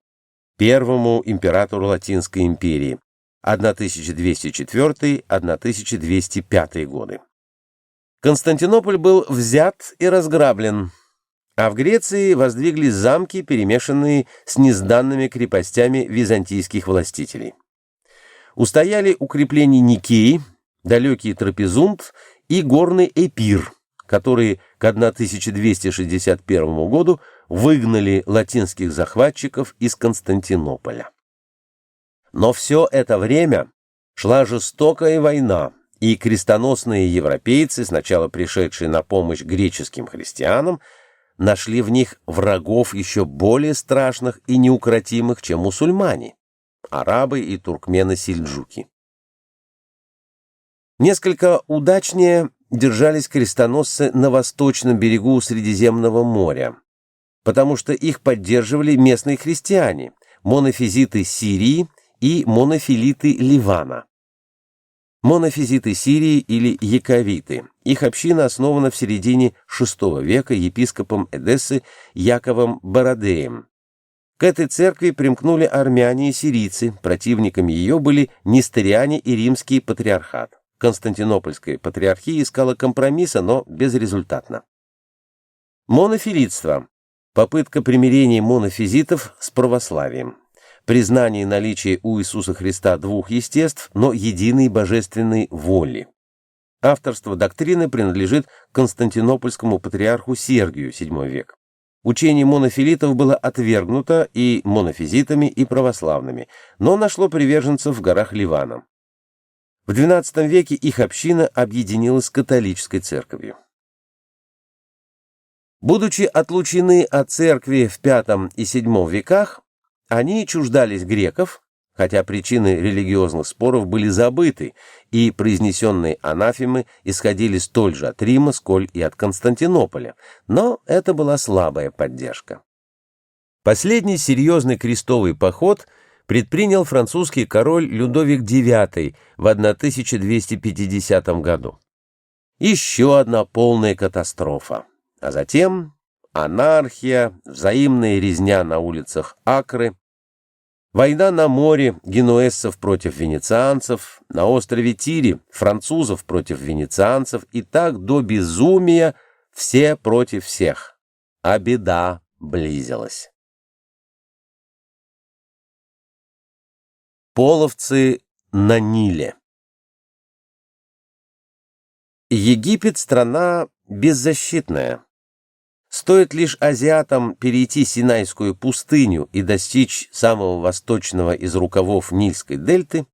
первому императору Латинской империи, 1204-1205 годы. Константинополь был взят и разграблен, а в Греции воздвиглись замки, перемешанные с незданными крепостями византийских властителей. Устояли укрепления Никеи, далекий Трапезунд и горный Эпир, которые к 1261 году выгнали латинских захватчиков из Константинополя. Но все это время шла жестокая война, и крестоносные европейцы, сначала пришедшие на помощь греческим христианам, нашли в них врагов еще более страшных и неукротимых, чем мусульмане – арабы и туркмены-сельджуки. Несколько удачнее держались крестоносцы на восточном берегу Средиземного моря, потому что их поддерживали местные христиане, монофизиты Сирии и монофилиты Ливана. Монофизиты Сирии или яковиты. Их община основана в середине VI века епископом Эдессы Яковом Бородеем. К этой церкви примкнули армяне и сирийцы, противниками ее были несториане и римский патриархат. Константинопольская патриархия искала компромисса, но безрезультатно. Монофилитство – попытка примирения монофизитов с православием. Признание наличия у Иисуса Христа двух естеств, но единой божественной воли. Авторство доктрины принадлежит константинопольскому патриарху Сергию, VII век. Учение монофилитов было отвергнуто и монофизитами, и православными, но нашло приверженцев в горах Ливана. В XII веке их община объединилась с католической церковью. Будучи отлучены от церкви в V и VII веках, они чуждались греков, хотя причины религиозных споров были забыты, и произнесенные анафемы исходили столь же от Рима, сколь и от Константинополя, но это была слабая поддержка. Последний серьезный крестовый поход предпринял французский король Людовик IX в 1250 году. Еще одна полная катастрофа, а затем анархия, взаимная резня на улицах Акры, война на море генуэзцев против венецианцев, на острове Тире французов против венецианцев, и так до безумия все против всех, а беда близилась. Половцы на Ниле. Египет — страна беззащитная. Стоит лишь азиатам перейти Синайскую пустыню и достичь самого восточного из рукавов Нильской дельты,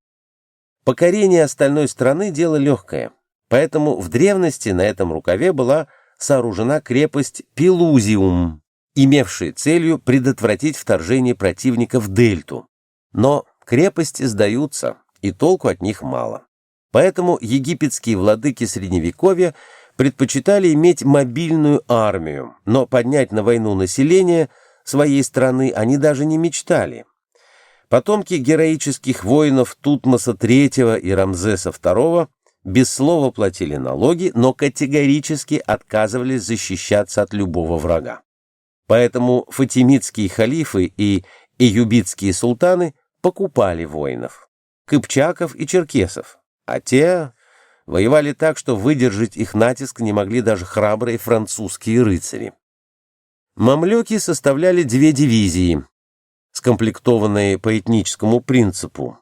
покорение остальной страны — дело легкое. Поэтому в древности на этом рукаве была сооружена крепость Пелузиум, имевшая целью предотвратить вторжение противника в дельту. Но крепости сдаются, и толку от них мало. Поэтому египетские владыки Средневековья предпочитали иметь мобильную армию, но поднять на войну население своей страны они даже не мечтали. Потомки героических воинов Тутмоса III и Рамзеса II без слова платили налоги, но категорически отказывались защищаться от любого врага. Поэтому фатимидские халифы и эюбитские султаны покупали воинов, кыпчаков и черкесов, а те воевали так, что выдержать их натиск не могли даже храбрые французские рыцари. Мамлюки составляли две дивизии, скомплектованные по этническому принципу: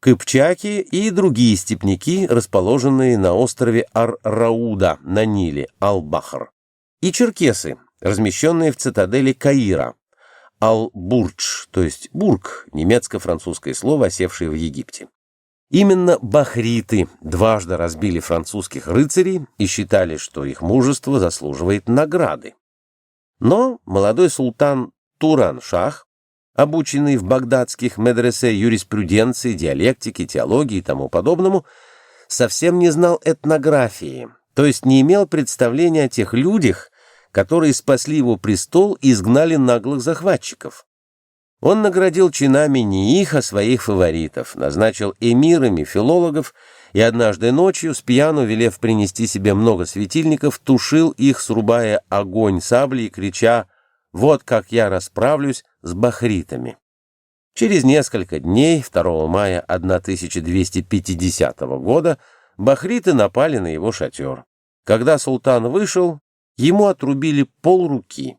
кыпчаки и другие степняки, расположенные на острове Ар-Рауда на Ниле, Ал-Бахр, и черкесы, размещенные в цитадели Каира, Ал-Бурдж, то есть бург, немецко-французское слово, осевшее в Египте. Именно бахриты дважды разбили французских рыцарей и считали, что их мужество заслуживает награды. Но молодой султан Туран-Шах, обученный в багдадских медресе юриспруденции, диалектике, теологии и тому подобному, совсем не знал этнографии, то есть не имел представления о тех людях, которые спасли его престол и изгнали наглых захватчиков. Он наградил чинами не их, а своих фаворитов, назначил эмирами филологов и однажды ночью, спьяну велев принести себе много светильников, тушил их, срубая огонь саблей и крича: «Вот как я расправлюсь с бахритами». Через несколько дней, 2 мая 1250 года, бахриты напали на его шатер. Когда султан вышел, ему отрубили полруки.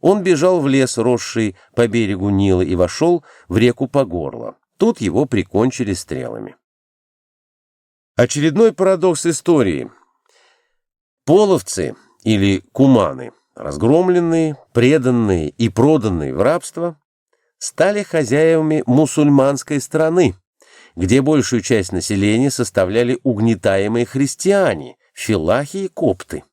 Он бежал в лес, росший по берегу Нила, и вошел в реку по горло. Тут его прикончили стрелами. Очередной парадокс истории. Половцы или куманы, разгромленные, преданные и проданные в рабство, стали хозяевами мусульманской страны, где большую часть населения составляли угнетаемые христиане, филахи и копты.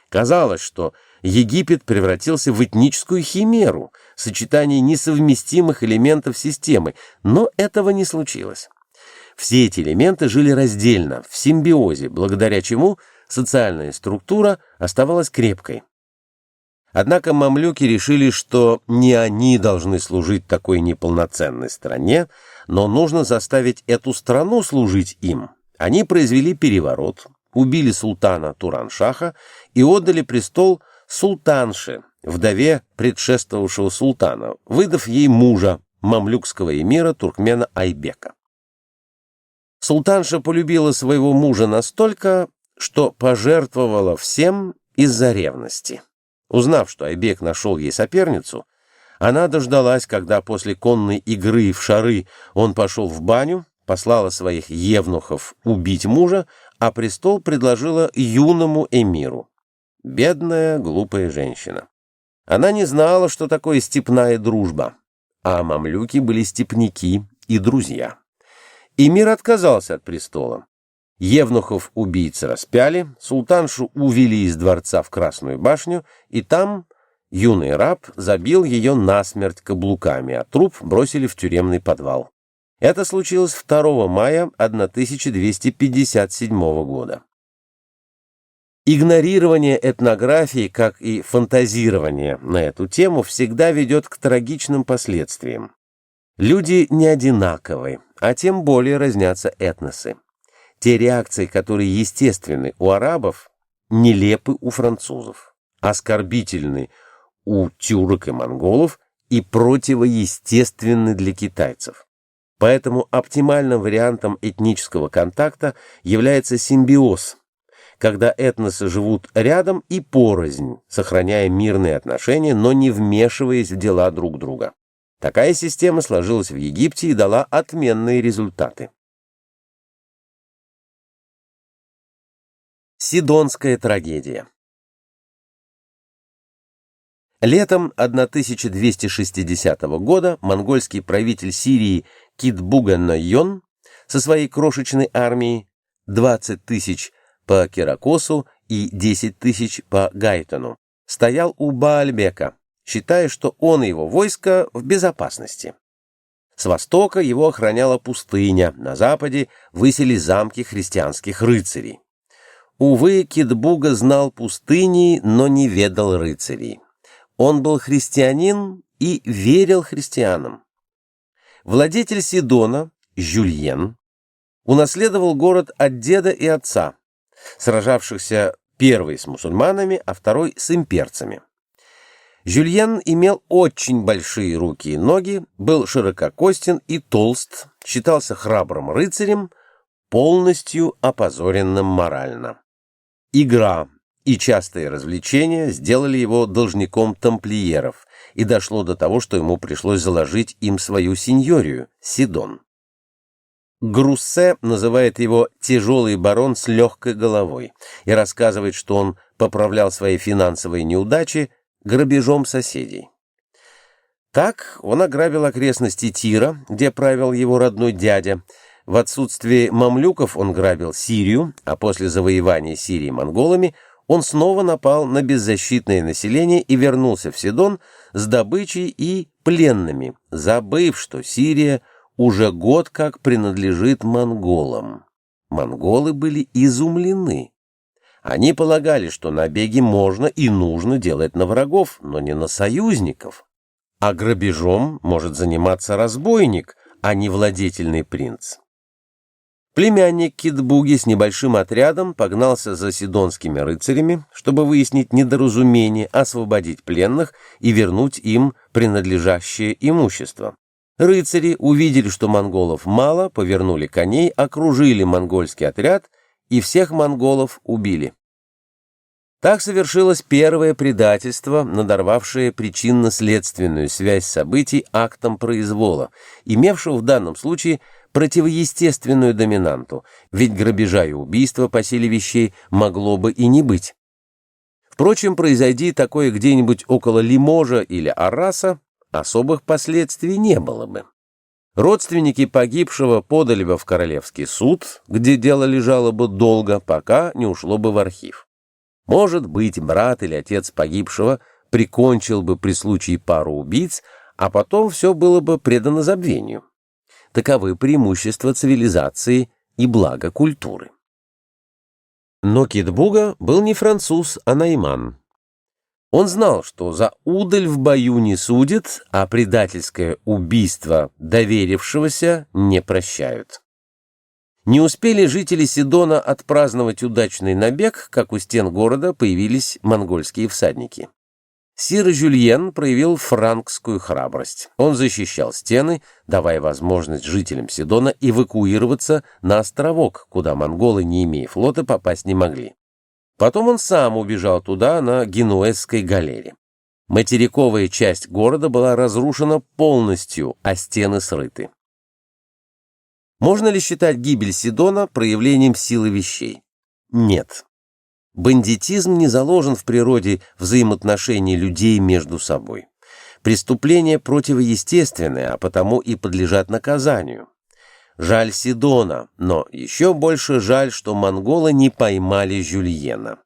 Казалось, что Египет превратился в этническую химеру, сочетание несовместимых элементов системы, но этого не случилось. Все эти элементы жили раздельно, в симбиозе, благодаря чему социальная структура оставалась крепкой. Однако мамлюки решили, что не они должны служить такой неполноценной стране, но нужно заставить эту страну служить им. Они произвели переворот, убили султана Туран-Шаха и отдали престол султанше, вдове предшествовавшего султана, выдав ей мужа, мамлюкского эмира Туркмена Айбека. Султанша полюбила своего мужа настолько, что пожертвовала всем из-за ревности. Узнав, что Айбек нашел ей соперницу, она дождалась, когда после конной игры в шары он пошел в баню, послала своих евнухов убить мужа, а престол предложила юному эмиру. Бедная, глупая женщина. Она не знала, что такое степная дружба, а мамлюки были степняки и друзья. Эмир отказался от престола. Евнухов убийцы распяли, султаншу увели из дворца в Красную башню, и там юный раб забил ее насмерть каблуками, а труп бросили в тюремный подвал. Это случилось 2 мая 1257 года. Игнорирование этнографии, как и фантазирование на эту тему, всегда ведет к трагичным последствиям. Люди не одинаковы, а тем более разнятся этносы. Те реакции, которые естественны у арабов, нелепы у французов, оскорбительны у тюрок и монголов и противоестественны для китайцев. Поэтому оптимальным вариантом этнического контакта является симбиоз, когда этносы живут рядом и порознь, сохраняя мирные отношения, но не вмешиваясь в дела друг друга. Такая система сложилась в Египте и дала отменные результаты. Сидонская трагедия. Летом 1260 года монгольский правитель Сирии Китбуга-Нойон со своей крошечной армией 20 тысяч по Керакосу и 10 тысяч по Гайтону стоял у Баальбека, считая, что он и его войско в безопасности. С востока его охраняла пустыня, на западе высились замки христианских рыцарей. Увы, Китбуга знал пустыни, но не ведал рыцарей. Он был христианин и верил христианам. Владетель Сидона, Жюльен, унаследовал город от деда и отца, сражавшихся первый с мусульманами, а второй с имперцами. Жюльен имел очень большие руки и ноги, был ширококостен и толст, считался храбрым рыцарем, полностью опозоренным морально. Игра и частые развлечения сделали его должником тамплиеров, и дошло до того, что ему пришлось заложить им свою сеньорию – Сидон. Груссе называет его «тяжелый барон с легкой головой» и рассказывает, что он поправлял свои финансовые неудачи грабежом соседей. Так он ограбил окрестности Тира, где правил его родной дядя. В отсутствие мамлюков он грабил Сирию, а после завоевания Сирии монголами он снова напал на беззащитное население и вернулся в Сидон с добычей и пленными, забыв, что Сирия уже год как принадлежит монголам. Монголы были изумлены. Они полагали, что набеги можно и нужно делать на врагов, но не на союзников. А грабежом может заниматься разбойник, а не владетельный принц. Племянник Китбуги с небольшим отрядом погнался за сидонскими рыцарями, чтобы выяснить недоразумение, освободить пленных и вернуть им принадлежащее имущество. Рыцари увидели, что монголов мало, повернули коней, окружили монгольский отряд и всех монголов убили. Так совершилось первое предательство, надорвавшее причинно-следственную связь событий актом произвола, имевшего в данном случае противоестественную доминанту, ведь грабежа и убийства по силе вещей могло бы и не быть. Впрочем, произойди такое где-нибудь около Лиможа или Арраса, особых последствий не было бы. Родственники погибшего подали бы в королевский суд, где дело лежало бы долго, пока не ушло бы в архив. Может быть, брат или отец погибшего прикончил бы при случае пару убийц, а потом все было бы предано забвению. Таковы преимущества цивилизации и блага культуры. Но Китбуга был не француз, а найман. Он знал, что за удаль в бою не судят, а предательское убийство доверившегося не прощают. Не успели жители Сидона отпраздновать удачный набег, как у стен города появились монгольские всадники. Сир Жюльен проявил франкскую храбрость. Он защищал стены, давая возможность жителям Сидона эвакуироваться на островок, куда монголы, не имея флота, попасть не могли. Потом он сам убежал туда на Генуэзской галере. Материковая часть города была разрушена полностью, а стены срыты. Можно ли считать гибель Сидона проявлением силы вещей? Нет. Бандитизм не заложен в природе взаимоотношений людей между собой. Преступления противоестественные, а потому и подлежат наказанию. Жаль Сидона, но еще больше жаль, что монголы не поймали Жюльена.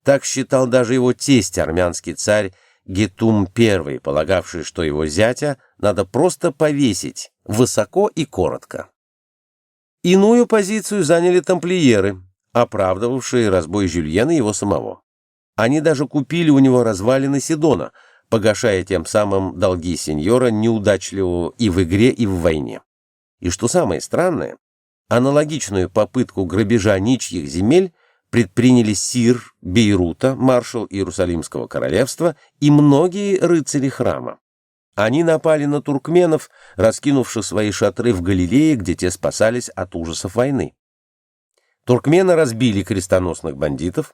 Так считал даже его тесть, армянский царь Гетум I, полагавший, что его зятя надо просто повесить, высоко и коротко. Иную позицию заняли тамплиеры, оправдывавшие разбой Жюльена его самого. Они даже купили у него развалины Сидона, погашая тем самым долги сеньора, неудачливого и в игре, и в войне. И что самое странное, аналогичную попытку грабежа ничьих земель предприняли сир Бейрута, маршал Иерусалимского королевства и многие рыцари храма. Они напали на туркменов, раскинувших свои шатры в Галилее, где те спасались от ужасов войны. Туркмены разбили крестоносных бандитов,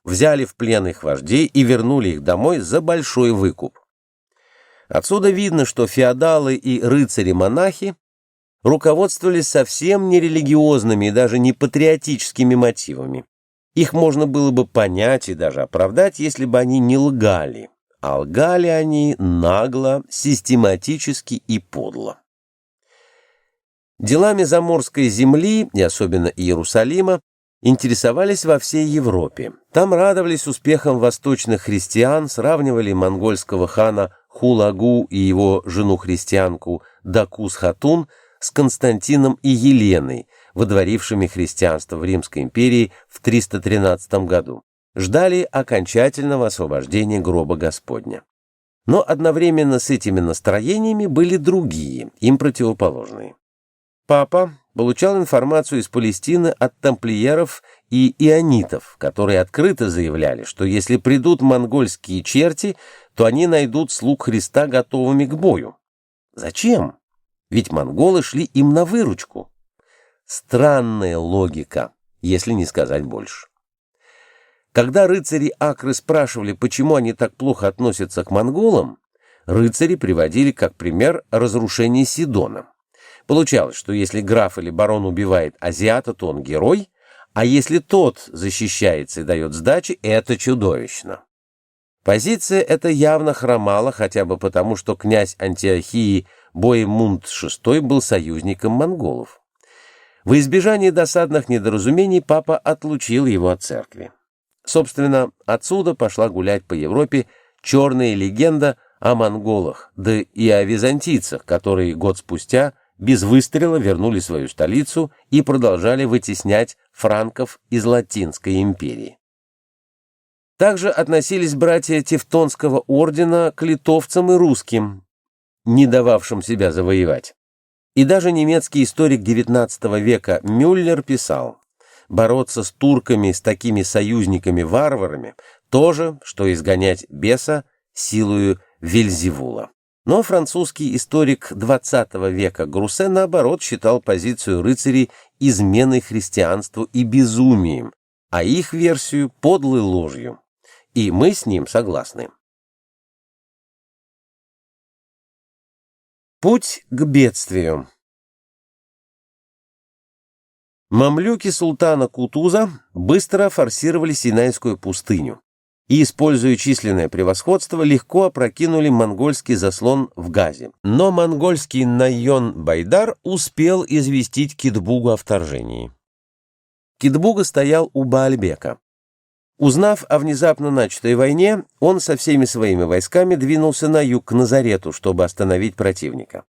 взяли в плен их вождей и вернули их домой за большой выкуп. Отсюда видно, что феодалы и рыцари-монахи руководствовались совсем не религиозными и даже не патриотическими мотивами. Их можно было бы понять и даже оправдать, если бы они не лгали. А лгали они нагло, систематически и подло. Делами заморской земли, и особенно Иерусалима, интересовались во всей Европе. Там радовались успехам восточных христиан, сравнивали монгольского хана Хулагу и его жену-христианку Дакус-Хатун с Константином и Еленой, водворившими христианство в Римской империи в 313 году. Ждали окончательного освобождения гроба Господня. Но одновременно с этими настроениями были другие, им противоположные. Папа получал информацию из Палестины от тамплиеров и ионитов, которые открыто заявляли, что если придут монгольские черти, то они найдут слуг Христа готовыми к бою. Зачем? Ведь монголы шли им на выручку. Странная логика, если не сказать больше. Когда рыцари Акры спрашивали, почему они так плохо относятся к монголам, рыцари приводили как пример разрушение Сидона. Получалось, что если граф или барон убивает азиата, то он герой, а если тот защищается и дает сдачи, это чудовищно. Позиция эта явно хромала, хотя бы потому, что князь Антиохии Боемунд VI был союзником монголов. Во избежание досадных недоразумений папа отлучил его от церкви. Собственно, отсюда пошла гулять по Европе черная легенда о монголах, да и о византийцах, которые год спустя без выстрела вернули свою столицу и продолжали вытеснять франков из Латинской империи. Также относились братья Тевтонского ордена к литовцам и русским, не дававшим себя завоевать. И даже немецкий историк XIX века Мюллер писал: бороться с турками, с такими союзниками-варварами, то же, что изгонять беса силою Вельзевула. Но французский историк XX века Груссе, наоборот, считал позицию рыцарей изменой христианству и безумием, а их версию — подлой ложью. И мы с ним согласны. Путь к бедствию. Мамлюки султана Кутуза быстро форсировали Синайскую пустыню и, используя численное превосходство, легко опрокинули монгольский заслон в Газе. Но монгольский Найон Байдар успел известить Китбугу о вторжении. Китбуга стоял у Баальбека. Узнав о внезапно начатой войне, он со всеми своими войсками двинулся на юг к Назарету, чтобы остановить противника.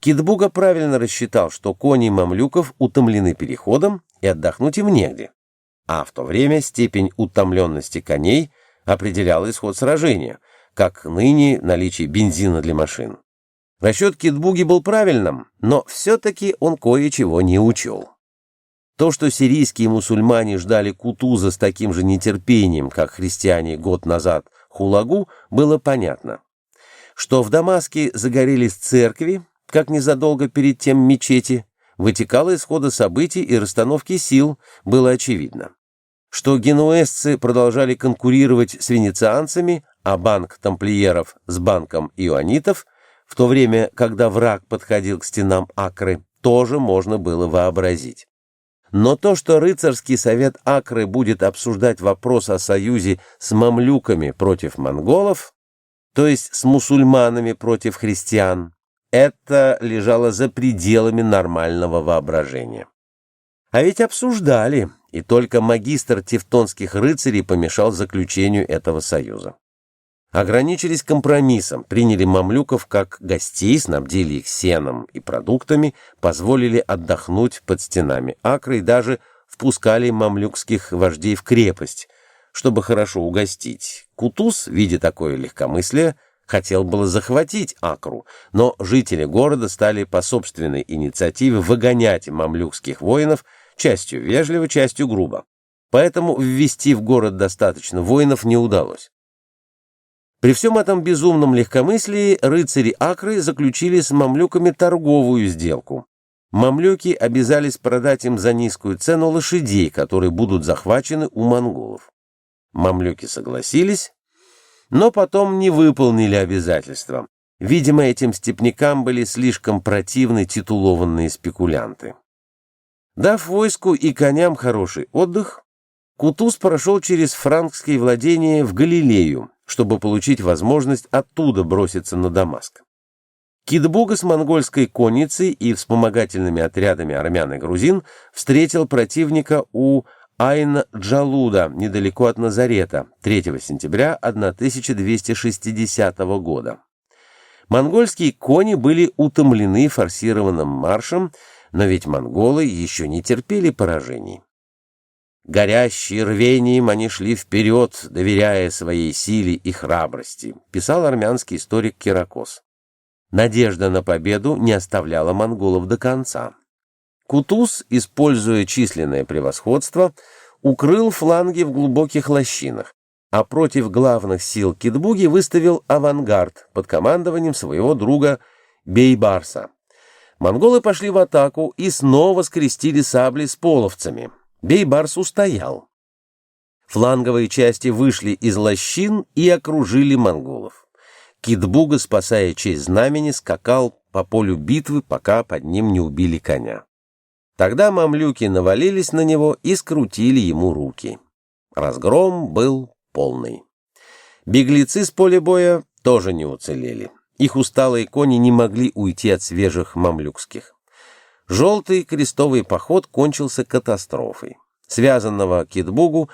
Китбуга правильно рассчитал, что кони мамлюков утомлены переходом и отдохнуть им негде, а в то время степень утомленности коней определяла исход сражения, как ныне наличие бензина для машин. Расчет Китбуги был правильным, но все-таки он кое-чего не учел. То, что сирийские мусульмане ждали Кутуза с таким же нетерпением, как христиане год назад Хулагу, было понятно. Что в Дамаске загорелись церкви, как незадолго перед тем мечети, вытекало из хода событий и расстановки сил, было очевидно. Что генуэзцы продолжали конкурировать с венецианцами, а банк тамплиеров с банком ионитов, в то время, когда враг подходил к стенам Акры, тоже можно было вообразить. Но то, что рыцарский совет Акры будет обсуждать вопрос о союзе с мамлюками против монголов, то есть с мусульманами против христиан, это лежало за пределами нормального воображения. А ведь обсуждали, и только магистр тевтонских рыцарей помешал заключению этого союза. Ограничились компромиссом, приняли мамлюков как гостей, снабдили их сеном и продуктами, позволили отдохнуть под стенами Акры и даже впускали мамлюкских вождей в крепость, чтобы хорошо угостить. Кутуз, видя такое легкомыслие, хотел было захватить Акру, но жители города стали по собственной инициативе выгонять мамлюкских воинов, частью вежливо, частью грубо. Поэтому ввести в город достаточно воинов не удалось. При всем этом безумном легкомыслии рыцари Акры заключили с мамлюками торговую сделку. Мамлюки обязались продать им за низкую цену лошадей, которые будут захвачены у монголов. Мамлюки согласились, но потом не выполнили обязательства. Видимо, этим степнякам были слишком противны титулованные спекулянты. Дав войску и коням хороший отдых, Кутуз прошел через франкские владения в Галилею, чтобы получить возможность оттуда броситься на Дамаск. Китбуга с монгольской конницей и вспомогательными отрядами армян и грузин встретил противника у Айн-Джалуда, недалеко от Назарета, 3 сентября 1260 года. Монгольские кони были утомлены форсированным маршем, но ведь монголы еще не терпели поражений. «Горящие рвением они шли вперед, доверяя своей силе и храбрости», писал армянский историк Киракос. Надежда на победу не оставляла монголов до конца. Кутуз, используя численное превосходство, укрыл фланги в глубоких лощинах, а против главных сил Китбуги выставил авангард под командованием своего друга Бейбарса. Монголы пошли в атаку и снова скрестили сабли с половцами. Бейбарс устоял. Фланговые части вышли из лощин и окружили монголов. Китбуга, спасая честь знамени, скакал по полю битвы, пока под ним не убили коня. Тогда мамлюки навалились на него и скрутили ему руки. Разгром был полный. Беглецы с поля боя тоже не уцелели. Их усталые кони не могли уйти от свежих мамлюкских. Желтый крестовый поход кончился катастрофой. Связанного Китбугу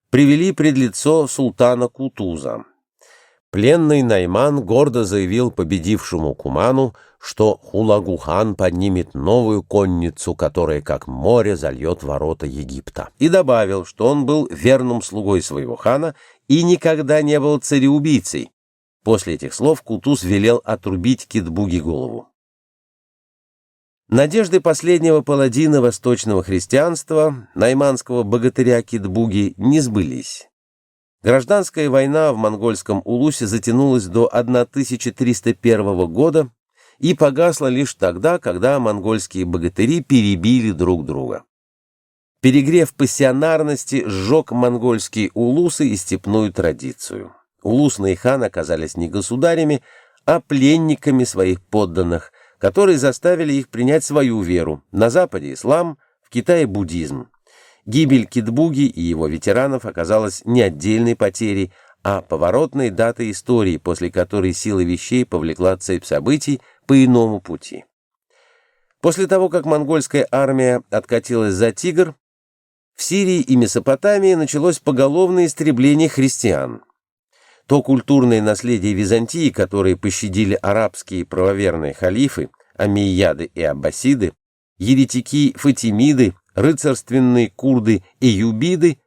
привели пред лицо султана Кутуза. Пленный Найман гордо заявил победившему Куману, что Хулагу-хан поднимет новую конницу, которая как море зальет ворота Египта. И добавил, что он был верным слугой своего хана и никогда не был цареубийцей. После этих слов Кутуз велел отрубить Китбуге голову. Надежды последнего паладина восточного христианства, найманского богатыря Китбуги, не сбылись. Гражданская война в монгольском Улусе затянулась до 1301 года и погасла лишь тогда, когда монгольские богатыри перебили друг друга. Перегрев пассионарности сжег монгольские улусы и степную традицию. Улусные ханы оказались не государями, а пленниками своих подданных, которые заставили их принять свою веру. На Западе ислам, в Китае буддизм. Гибель Китбуги и его ветеранов оказалась не отдельной потерей, а поворотной датой истории, после которой сила вещей повлекла цепь событий по иному пути. После того, как монгольская армия откатилась за Тигр, в Сирии и Месопотамии началось поголовное истребление христиан. То культурное наследие Византии, которое пощадили арабские правоверные халифы, омейяды и аббасиды, еретики-фатимиды, рыцарственные курды и юбиды,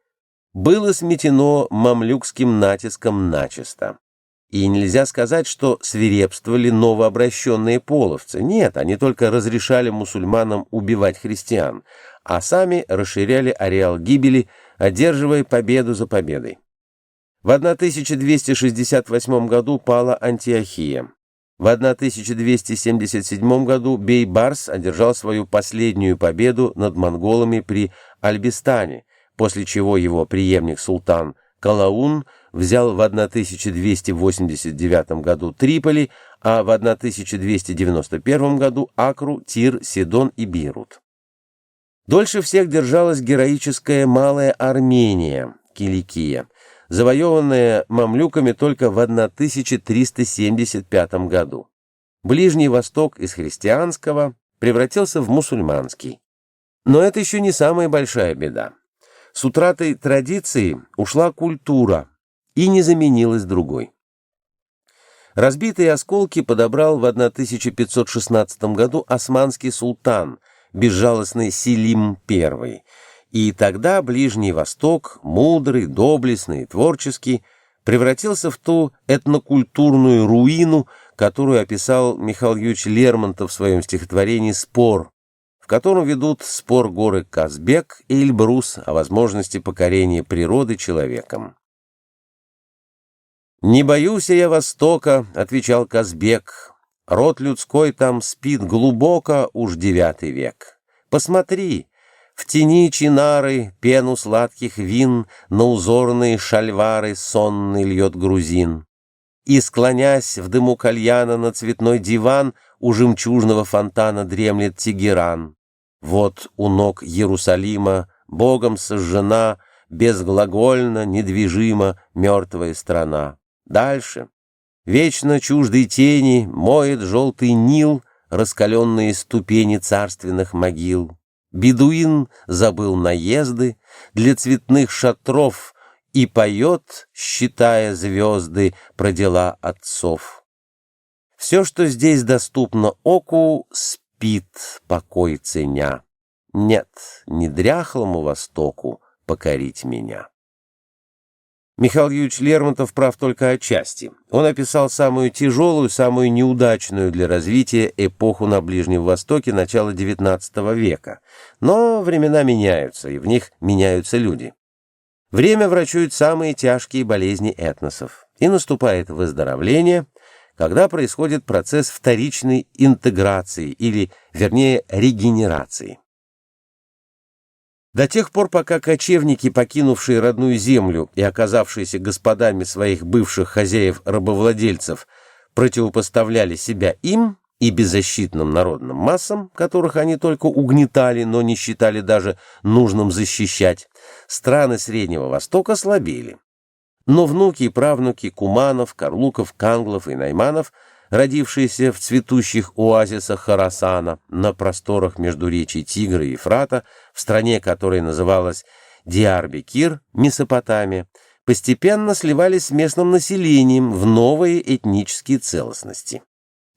было сметено мамлюкским натиском начисто. И нельзя сказать, что свирепствовали новообращенные половцы. Нет, они только разрешали мусульманам убивать христиан, а сами расширяли ареал гибели, одерживая победу за победой. В 1268 году пала Антиохия. В 1277 году Бейбарс одержал свою последнюю победу над монголами при Альбистане, после чего его преемник султан Калаун взял в 1289 году Триполи, а в 1291 году Акру, Тир, Сидон и Бейрут. Дольше всех держалась героическая Малая Армения, Киликия, завоеванная мамлюками только в 1375 году. Ближний Восток из христианского превратился в мусульманский. Но это еще не самая большая беда. С утратой традиции ушла культура и не заменилась другой. Разбитые осколки подобрал в 1516 году османский султан, безжалостный Селим I, и тогда Ближний Восток, мудрый, доблестный и творческий, превратился в ту этнокультурную руину, которую описал Михаил Юрьевич Лермонтов в своем стихотворении «Спор», в котором ведут спор горы Казбек и Эльбрус о возможности покорения природы человеком. «Не боюсь я Востока», — отвечал Казбек, — «род людской там спит глубоко уж 9 век. Посмотри, в тени чинары пену сладких вин на узорные шальвары сонный льет грузин. И, склонясь в дыму кальяна на цветной диван, у жемчужного фонтана дремлет Тегеран. Вот у ног Иерусалима, Богом сожжена, безглагольно, недвижима мертвая страна. Дальше. Вечно чуждой тени моет желтый Нил раскаленные ступени царственных могил. Бедуин забыл наезды для цветных шатров и поет, считая звезды, про дела отцов. Все, что здесь доступно оку, спит, покой ценя. Нет, не дряхлому Востоку покорить меня. Михаил Юрьевич Лермонтов прав только отчасти. Он описал самую тяжелую, самую неудачную для развития эпоху на Ближнем Востоке начала XIX века. Но времена меняются, и в них меняются люди. Время врачует самые тяжкие болезни этносов, и наступает выздоровление, когда происходит процесс вторичной интеграции, или, вернее, регенерации. До тех пор, пока кочевники, покинувшие родную землю и оказавшиеся господами своих бывших хозяев-рабовладельцев, противопоставляли себя им и беззащитным народным массам, которых они только угнетали, но не считали даже нужным защищать, страны Среднего Востока слабели. Но внуки и правнуки куманов, карлуков, канглов и найманов, родившиеся в цветущих оазисах Хорасана, на просторах междуречий Тигра и Ефрата, в стране, которая называлась Диар-Бекир, Месопотамия, постепенно сливались с местным населением в новые этнические целостности.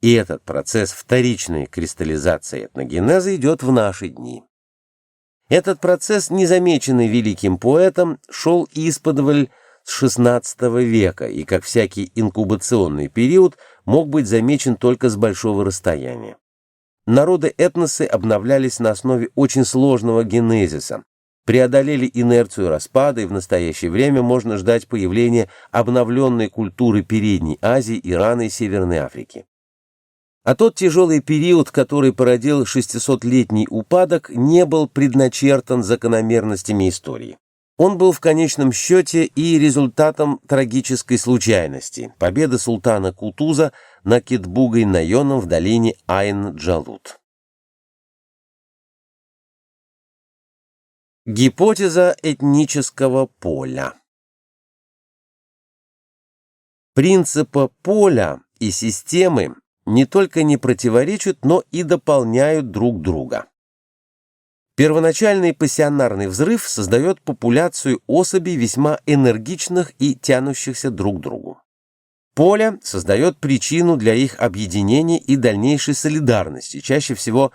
И этот процесс вторичной кристаллизации этногенеза идет в наши дни. Этот процесс, незамеченный великим поэтом, шел исподволь с XVI века и, как всякий инкубационный период, мог быть замечен только с большого расстояния. Народы-этносы обновлялись на основе очень сложного генезиса, преодолели инерцию распада, и в настоящее время можно ждать появления обновленной культуры Передней Азии, Ирана и Северной Африки. А тот тяжелый период, который породил 600-летний упадок, не был предначертан закономерностями истории. Он был в конечном счете и результатом трагической случайности – победы султана Кутуза над Китбугой-Найоном в долине Айн-Джалут. Гипотеза этнического поля. Принципы поля и системы не только не противоречат, но и дополняют друг друга. Первоначальный пассионарный взрыв создает популяцию особей весьма энергичных и тянущихся друг к другу. Поле создает причину для их объединения и дальнейшей солидарности, чаще всего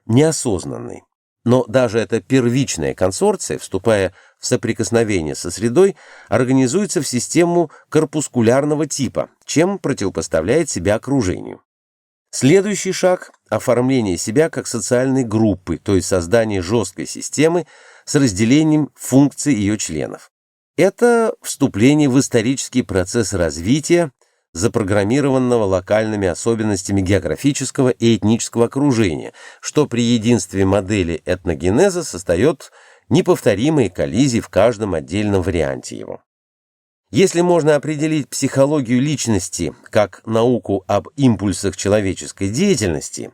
неосознанной. Но даже эта первичная консорция, вступая в соприкосновение со средой, организуется в систему корпускулярного типа, чем противопоставляет себя окружению. Следующий шаг – оформление себя как социальной группы, то есть создание жесткой системы с разделением функций ее членов. Это вступление в исторический процесс развития, запрограммированного локальными особенностями географического и этнического окружения, что при единстве модели этногенеза создает неповторимые коллизии в каждом отдельном варианте его. Если можно определить психологию личности как науку об импульсах человеческой деятельности,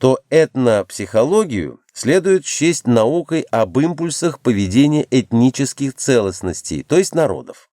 то этнопсихологию следует счесть наукой об импульсах поведения этнических целостностей, то есть народов.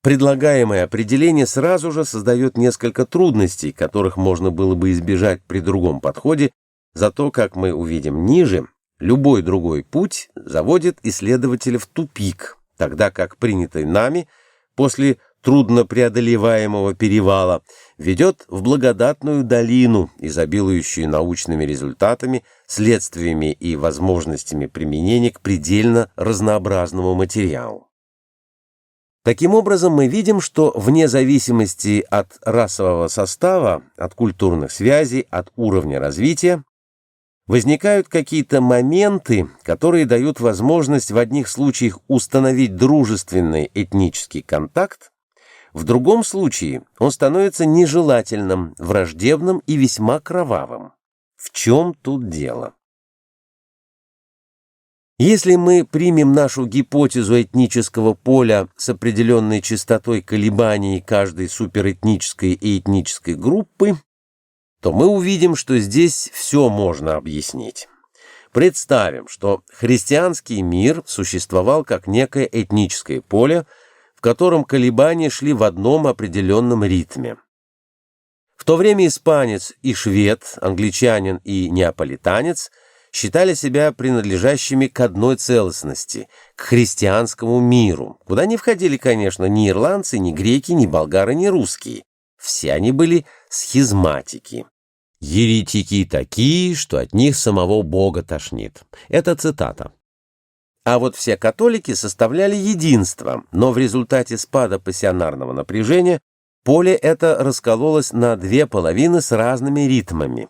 Предлагаемое определение сразу же создает несколько трудностей, которых можно было бы избежать при другом подходе, зато, как мы увидим ниже, любой другой путь заводит исследователя в тупик, тогда как принятый нами после труднопреодолеваемого перевала ведет в благодатную долину, изобилующую научными результатами, следствиями и возможностями применения к предельно разнообразному материалу. Таким образом, мы видим, что вне зависимости от расового состава, от культурных связей, от уровня развития, возникают какие-то моменты, которые дают возможность в одних случаях установить дружественный этнический контакт, в другом случае он становится нежелательным, враждебным и весьма кровавым. В чем тут дело? Если мы примем нашу гипотезу этнического поля с определенной частотой колебаний каждой суперэтнической и этнической группы, то мы увидим, что здесь все можно объяснить. Представим, что христианский мир существовал как некое этническое поле, в котором колебания шли в одном определенном ритме. В то время испанец и швед, англичанин и неаполитанец считали себя принадлежащими к одной целостности, к христианскому миру, куда не входили, конечно, ни ирландцы, ни греки, ни болгары, ни русские. Все они были схизматики. «Еретики такие, что от них самого Бога тошнит». Это цитата. А вот все католики составляли единство, но в результате спада пассионарного напряжения поле это раскололось на две половины с разными ритмами.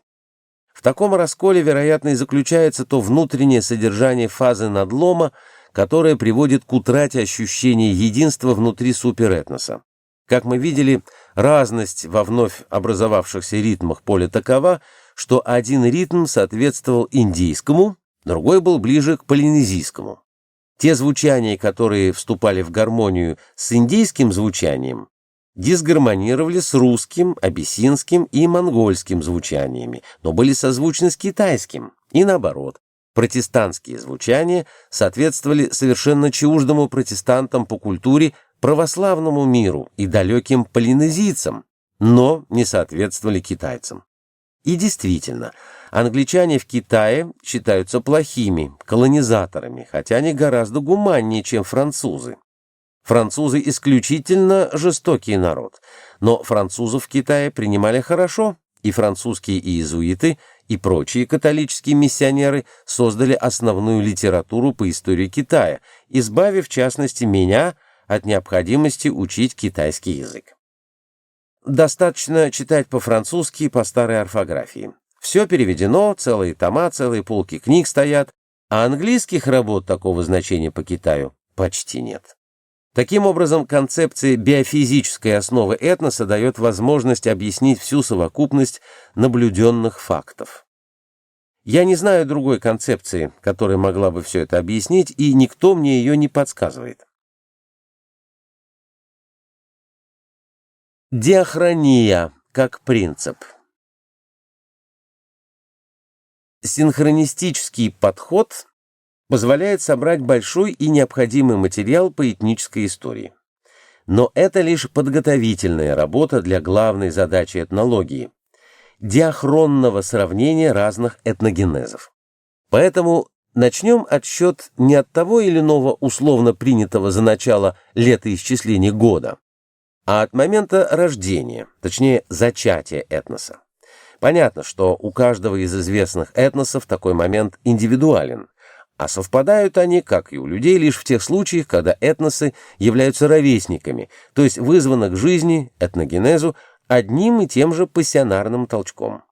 В таком расколе, вероятно, и заключается то внутреннее содержание фазы надлома, которое приводит к утрате ощущения единства внутри суперэтноса. Как мы видели, разность во вновь образовавшихся ритмах поля такова, что один ритм соответствовал индийскому, другой был ближе к полинезийскому. Те звучания, которые вступали в гармонию с индийским звучанием, дисгармонировали с русским, абиссинским и монгольским звучаниями, но были созвучны с китайским, и наоборот. Протестантские звучания соответствовали совершенно чуждому протестантам по культуре православному миру и далеким полинезийцам, но не соответствовали китайцам. И действительно, англичане в Китае считаются плохими, колонизаторами, хотя они гораздо гуманнее, чем французы. Французы исключительно жестокий народ, но французов в Китае принимали хорошо, и французские иезуиты и прочие католические миссионеры создали основную литературу по истории Китая, избавив, в частности, меня от необходимости учить китайский язык. Достаточно читать по-французски по старой орфографии. Все переведено, целые тома, целые полки книг стоят, а английских работ такого значения по Китаю почти нет. Таким образом, концепция биофизической основы этноса дает возможность объяснить всю совокупность наблюденных фактов. Я не знаю другой концепции, которая могла бы все это объяснить, и никто мне ее не подсказывает. Диахрония как принцип. Синхронистический подход позволяет собрать большой и необходимый материал по этнической истории. Но это лишь подготовительная работа для главной задачи этнологии – диахронного сравнения разных этногенезов. Поэтому начнем отсчет не от того или иного условно принятого за начало летоисчисления года, а от момента рождения, точнее зачатия этноса. Понятно, что у каждого из известных этносов такой момент индивидуален, а совпадают они, как и у людей, лишь в тех случаях, когда этносы являются ровесниками, то есть вызваны к жизни, этногенезу, одним и тем же пассионарным толчком.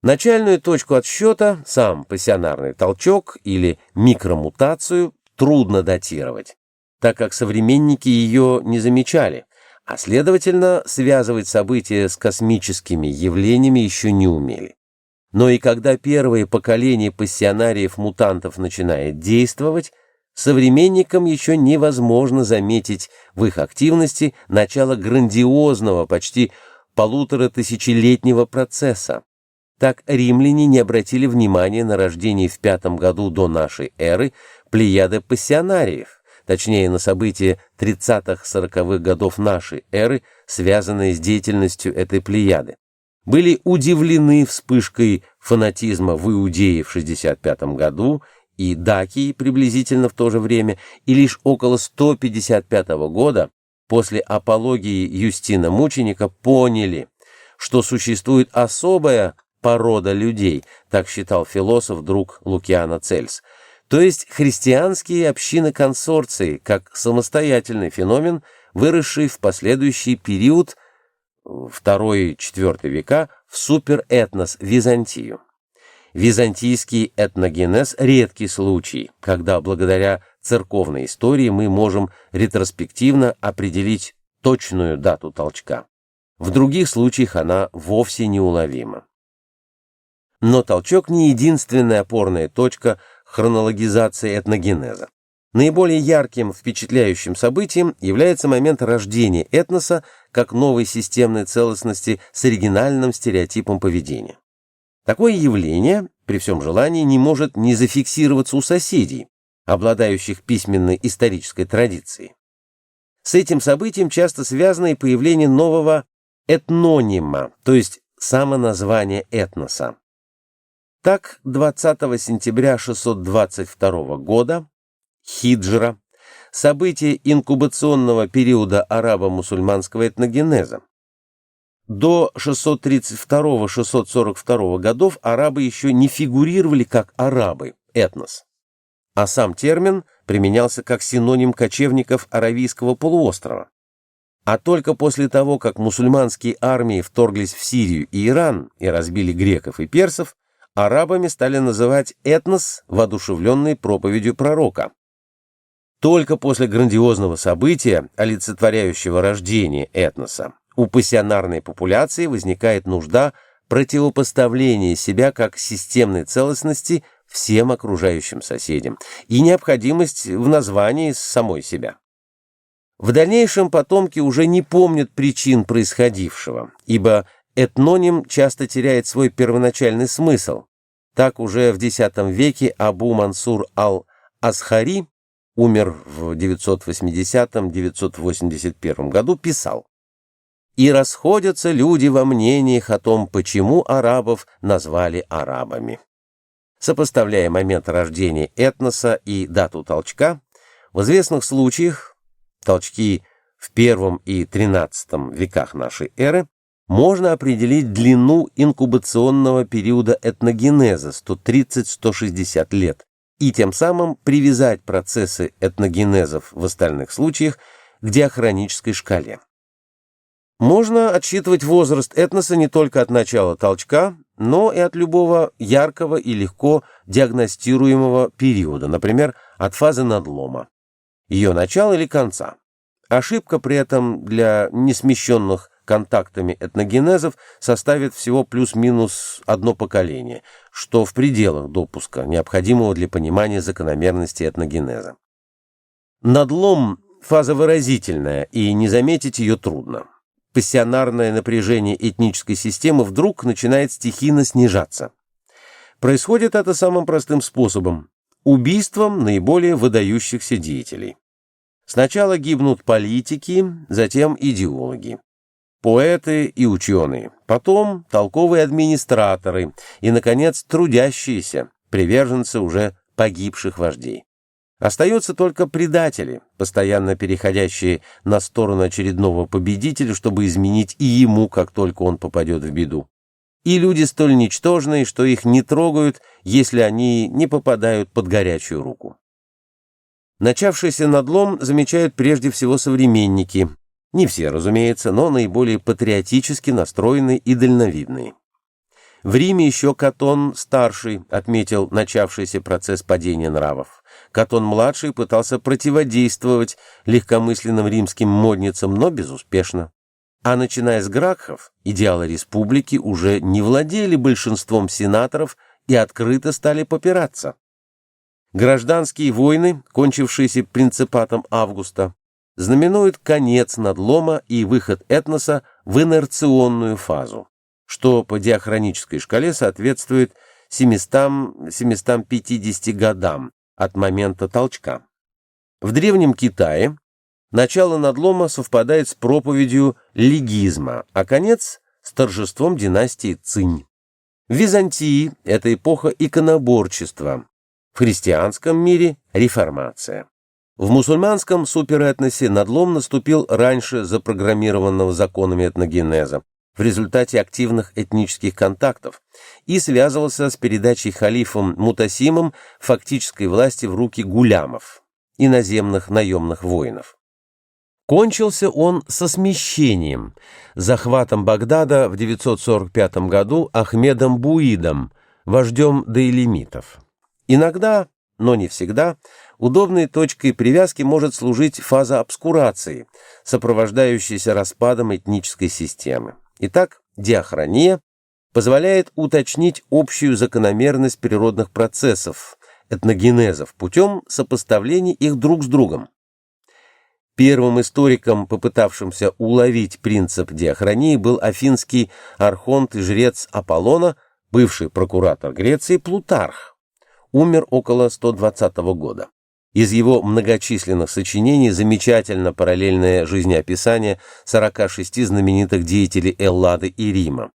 Начальную точку отсчета, сам пассионарный толчок или микромутацию, трудно датировать, так как современники ее не замечали, а следовательно, связывать события с космическими явлениями еще не умели. Но и когда первое поколение пассионариев-мутантов начинает действовать, современникам еще невозможно заметить в их активности начало грандиозного, почти 1500-летнего процесса. Так римляне не обратили внимания на рождение в 5 году до нашей эры плеяды пассионариев, точнее на события 30-40-х годов нашей эры, связанные с деятельностью этой плеяды. Были удивлены вспышкой фанатизма в Иудее в 65 году и Дакии приблизительно в то же время, и лишь около 155 года, после апологии Юстина Мученика, поняли, что существует особая порода людей, так считал философ-друг Лукиана Цельс, то есть христианские общины-консорции, как самостоятельный феномен, выросший в последующий период II-IV века в суперэтнос Византию. Византийский этногенез – редкий случай, когда благодаря церковной истории мы можем ретроспективно определить точную дату толчка. В других случаях она вовсе неуловима. Но толчок не единственная опорная точка хронологизации этногенеза. Наиболее ярким, впечатляющим событием является момент рождения этноса как новой системной целостности с оригинальным стереотипом поведения. Такое явление, при всем желании, не может не зафиксироваться у соседей, обладающих письменной исторической традицией. С этим событием часто связано и появление нового этнонима, то есть самоназвания этноса. Так, 20 сентября 622 года, хиджра, событие инкубационного периода арабо-мусульманского этногенеза. До 632-642 годов арабы еще не фигурировали как арабы, этнос, а сам термин применялся как синоним кочевников Аравийского полуострова. А только после того, как мусульманские армии вторглись в Сирию и Иран и разбили греков и персов, арабами стали называть этнос, воодушевленный проповедью пророка. Только после грандиозного события, олицетворяющего рождение этноса, у пассионарной популяции возникает нужда противопоставления себя как системной целостности всем окружающим соседям и необходимость в названии самой себя. В дальнейшем потомки уже не помнят причин происходившего, ибо этноним часто теряет свой первоначальный смысл. Так уже в X веке Абу Мансур аль-Асхари, умер в 980-981 году, писал: «И расходятся люди во мнениях о том, почему арабов назвали арабами». Сопоставляя момент рождения этноса и дату толчка, в известных случаях, толчки в I и XIII веках нашей эры, можно определить длину инкубационного периода этногенеза 130-160 лет и тем самым привязать процессы этногенезов в остальных случаях к диахронической шкале. Можно отсчитывать возраст этноса не только от начала толчка, но и от любого яркого и легко диагностируемого периода, например, от фазы надлома, ее начала или конца. Ошибка при этом для несмещенных контактами этногенезов составит всего плюс-минус одно поколение, что в пределах допуска, необходимого для понимания закономерности этногенеза. Надлом – фаза выразительная, и не заметить ее трудно. Пассионарное напряжение этнической системы вдруг начинает стихийно снижаться. Происходит это самым простым способом – убийством наиболее выдающихся деятелей. Сначала гибнут политики, затем идеологи, поэты и ученые, потом толковые администраторы и, наконец, трудящиеся, приверженцы уже погибших вождей. Остаются только предатели, постоянно переходящие на сторону очередного победителя, чтобы изменить и ему, как только он попадет в беду. И люди столь ничтожные, что их не трогают, если они не попадают под горячую руку. Начавшийся надлом замечают прежде всего современники. Не все, разумеется, но наиболее патриотически настроенные и дальновидные. В Риме еще Катон-старший отметил начавшийся процесс падения нравов. Катон-младший пытался противодействовать легкомысленным римским модницам, но безуспешно. А начиная с Гракхов, идеалы республики уже не владели большинством сенаторов и открыто стали попираться. Гражданские войны, кончившиеся принципатом Августа, знаменуют конец надлома и выход этноса в инерционную фазу, что по диахронической шкале соответствует 750 годам от момента толчка. В Древнем Китае начало надлома совпадает с проповедью легизма, а конец – с торжеством династии Цинь. В Византии – это эпоха иконоборчества, в христианском мире – реформация. В мусульманском суперэтносе надлом наступил раньше запрограммированного законами этногенеза, в результате активных этнических контактов, и связывался с передачей халифом Мутасимом фактической власти в руки гулямов, иноземных наемных воинов. Кончился он со смещением, захватом Багдада в 945 году Ахмедом Буидом, вождем дейлемитов. Иногда, но не всегда, удобной точкой привязки может служить фаза обскурации, сопровождающаяся распадом этнической системы. Итак, диахрония позволяет уточнить общую закономерность природных процессов, этногенезов, путем сопоставления их друг с другом. Первым историком, попытавшимся уловить принцип диахронии, был афинский архонт и жрец Аполлона, бывший прокуратор Греции Плутарх. Умер около 120 года. Из его многочисленных сочинений замечательно параллельное жизнеописание 46 знаменитых деятелей Эллады и Рима.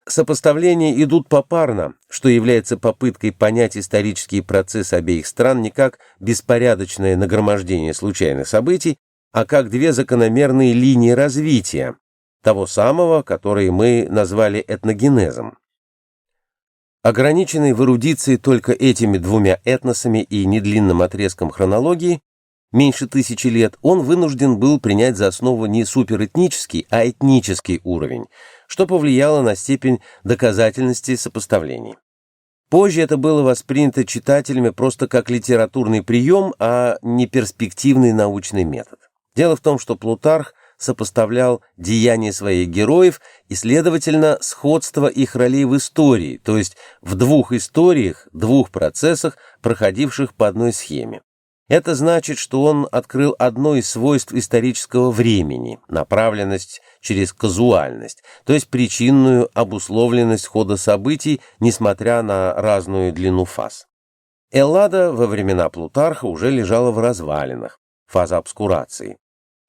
Сопоставления идут попарно, что является попыткой понять исторические процессы обеих стран не как беспорядочное нагромождение случайных событий, а как две закономерные линии развития, того самого, который мы назвали этногенезом. Ограниченный в эрудиции только этими двумя этносами и недлинным отрезком хронологии, меньше 1000 лет, он вынужден был принять за основу не суперэтнический, а этнический уровень, что повлияло на степень доказательности сопоставлений. Позже это было воспринято читателями просто как литературный прием, а не перспективный научный метод. Дело в том, что Плутарх сопоставлял деяния своих героев и, следовательно, сходство их ролей в истории, то есть в двух историях, двух процессах, проходивших по одной схеме. Это значит, что он открыл одно из свойств исторического времени – направленность через казуальность, то есть причинную обусловленность хода событий, несмотря на разную длину фаз. Эллада во времена Плутарха уже лежала в развалинах, фаза обскурации,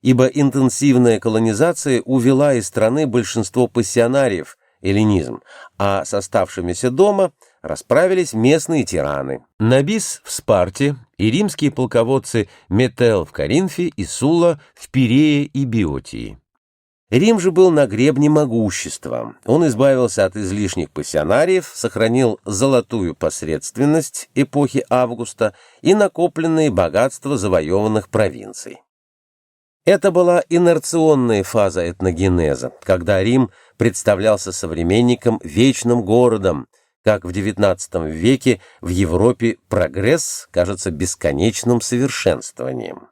ибо интенсивная колонизация увела из страны большинство пассионариев, эллинизм, а с оставшимися дома расправились местные тираны. Набис в Спарте и римские полководцы Метел в Коринфе и Сула в Пирее и Биотии. Рим же был на гребне могущества. Он избавился от излишних пассионариев, сохранил золотую посредственность эпохи Августа и накопленные богатства завоеванных провинций. Это была инерционная фаза этногенеза, когда Рим представлялся современникам вечным городом, как в XIX веке в Европе прогресс кажется бесконечным совершенствованием.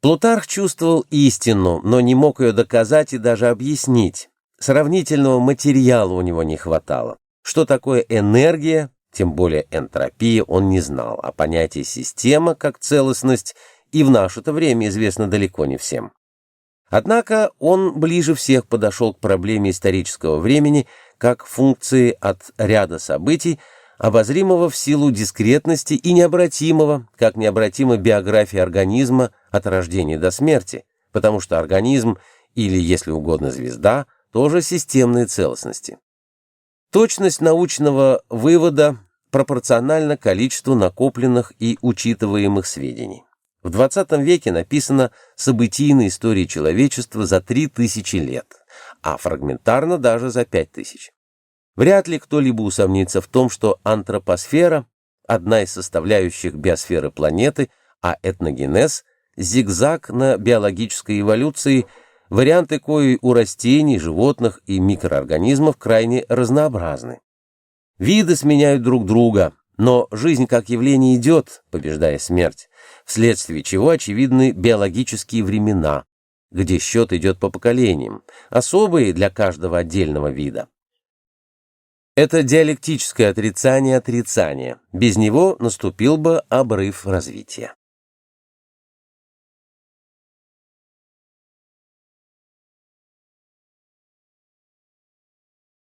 Плутарх чувствовал истину, но не мог ее доказать и даже объяснить. Сравнительного материала у него не хватало. Что такое энергия, тем более энтропия, он не знал, а понятие «система» как целостность и в наше-то время известно далеко не всем. Однако он ближе всех подошел к проблеме исторического времени как функции от ряда событий, обозримого в силу дискретности и необратимого, как необратима биография организма от рождения до смерти, потому что организм, или, если угодно, звезда, тоже системные целостности. Точность научного вывода пропорциональна количеству накопленных и учитываемых сведений. В XX веке написана событийная история человечества за 3000 лет, а фрагментарно даже за 5000. Вряд ли кто-либо усомнится в том, что антропосфера – одна из составляющих биосферы планеты, а этногенез – зигзаг на биологической эволюции, варианты кои у растений, животных и микроорганизмов крайне разнообразны. Виды сменяют друг друга, но жизнь как явление идет, побеждая смерть, вследствие чего очевидны биологические времена, где счет идет по поколениям, особые для каждого отдельного вида. Это диалектическое отрицание отрицания, без него наступил бы обрыв развития.